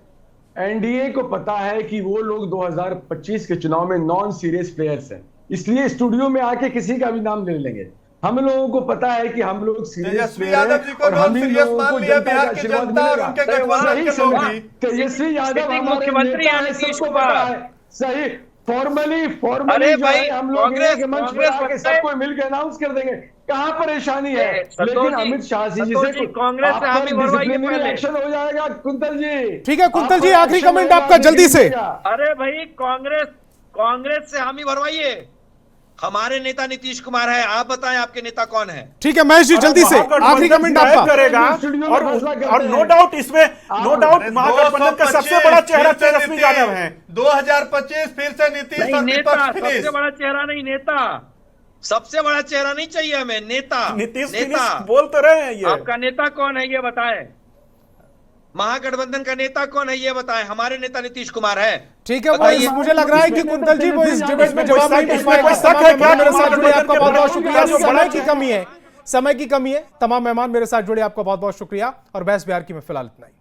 एनडीए को पता है कि वो लोग 2025 के चुनाव में नॉन सीरियस प्लेयर्स हैं, इसलिए स्टूडियो में आके किसी का भी नाम ले लेंगे। हम लोगों को पता है कि हम लोग सीरियस तेजस्वी प्लेयर यादव जी हैं को और हम ही non-serious लोगों मान को लिया जनता बिहार का की आशीर्वाद जनता और मिलेगा। उनके गठबंधन सही के लोग समय। भी। तेजस्वी यादव सिटिंग हमारे मुख्यमंत्री नेता हैं हैं, नीतीश सबको कुमार। पता है। सही फॉर्मली अरे जो भाई, है हम लोग कांग्रेस- एक मंच पर कांग्रेस आके बनता है। सबको मिलकर अनाउंस कर देंगे। कहाँ परेशानी है? संतोष लेकिन जी, अमित शाह जी संतोष से जी, कांग्रेस से हामी भरवाइए डिसिप्लिनरी पहले। एक्शन हो जाएगा। कुंतल जी ठीक है, कुंतल जी, आप पर आखिरी एक्शन कमेंट होगा, आपका जल्दी से। अरे भाई, कांग्रेस से हामी भरवाइए। हमारे नेता नीतीश कुमार है, आप बताएं आपके नेता कौन है? ठीक है महेश जी, जल्दी से आखिरी कमेंट आपका। करेगा और नो डाउट इसमें नो डाउट महागठबंधन का सबसे बड़ा चेहरा तेजस्वी यादव है। 2025 फिर से नीतीश नहीं, और नेता विपक्ष फिनिश। सबसे बड़ा चेहरा नहीं, नेता सबसे बड़ा चेहरा नहीं चाहिए हमें, नेता। नीतीश नेता फिनिश बोल तो रहे हैं ये। आपका नेता कौन है ये बताएं। महागठबंधन का नेता कौन है ये बताएं। हमारे नेता नीतीश कुमार है। ठीक है, वो बताइए। मुझे लग रहा है कि कुंतल जी वो इस डिबेट में जवाब नहीं दे इसमें पाएगा। कोई शक तमाम है क्या? मेहमान मेरे साथ जुड़े, आपका बहुत बहुत शुक्रिया। जो समय बड़ा की कमी है, समय की कमी है। तमाम मेहमान मेरे साथ जुड़े, आपका बहुत बहुत शुक्रिया। और बहस बिहार की में फिलहाल इतना ही।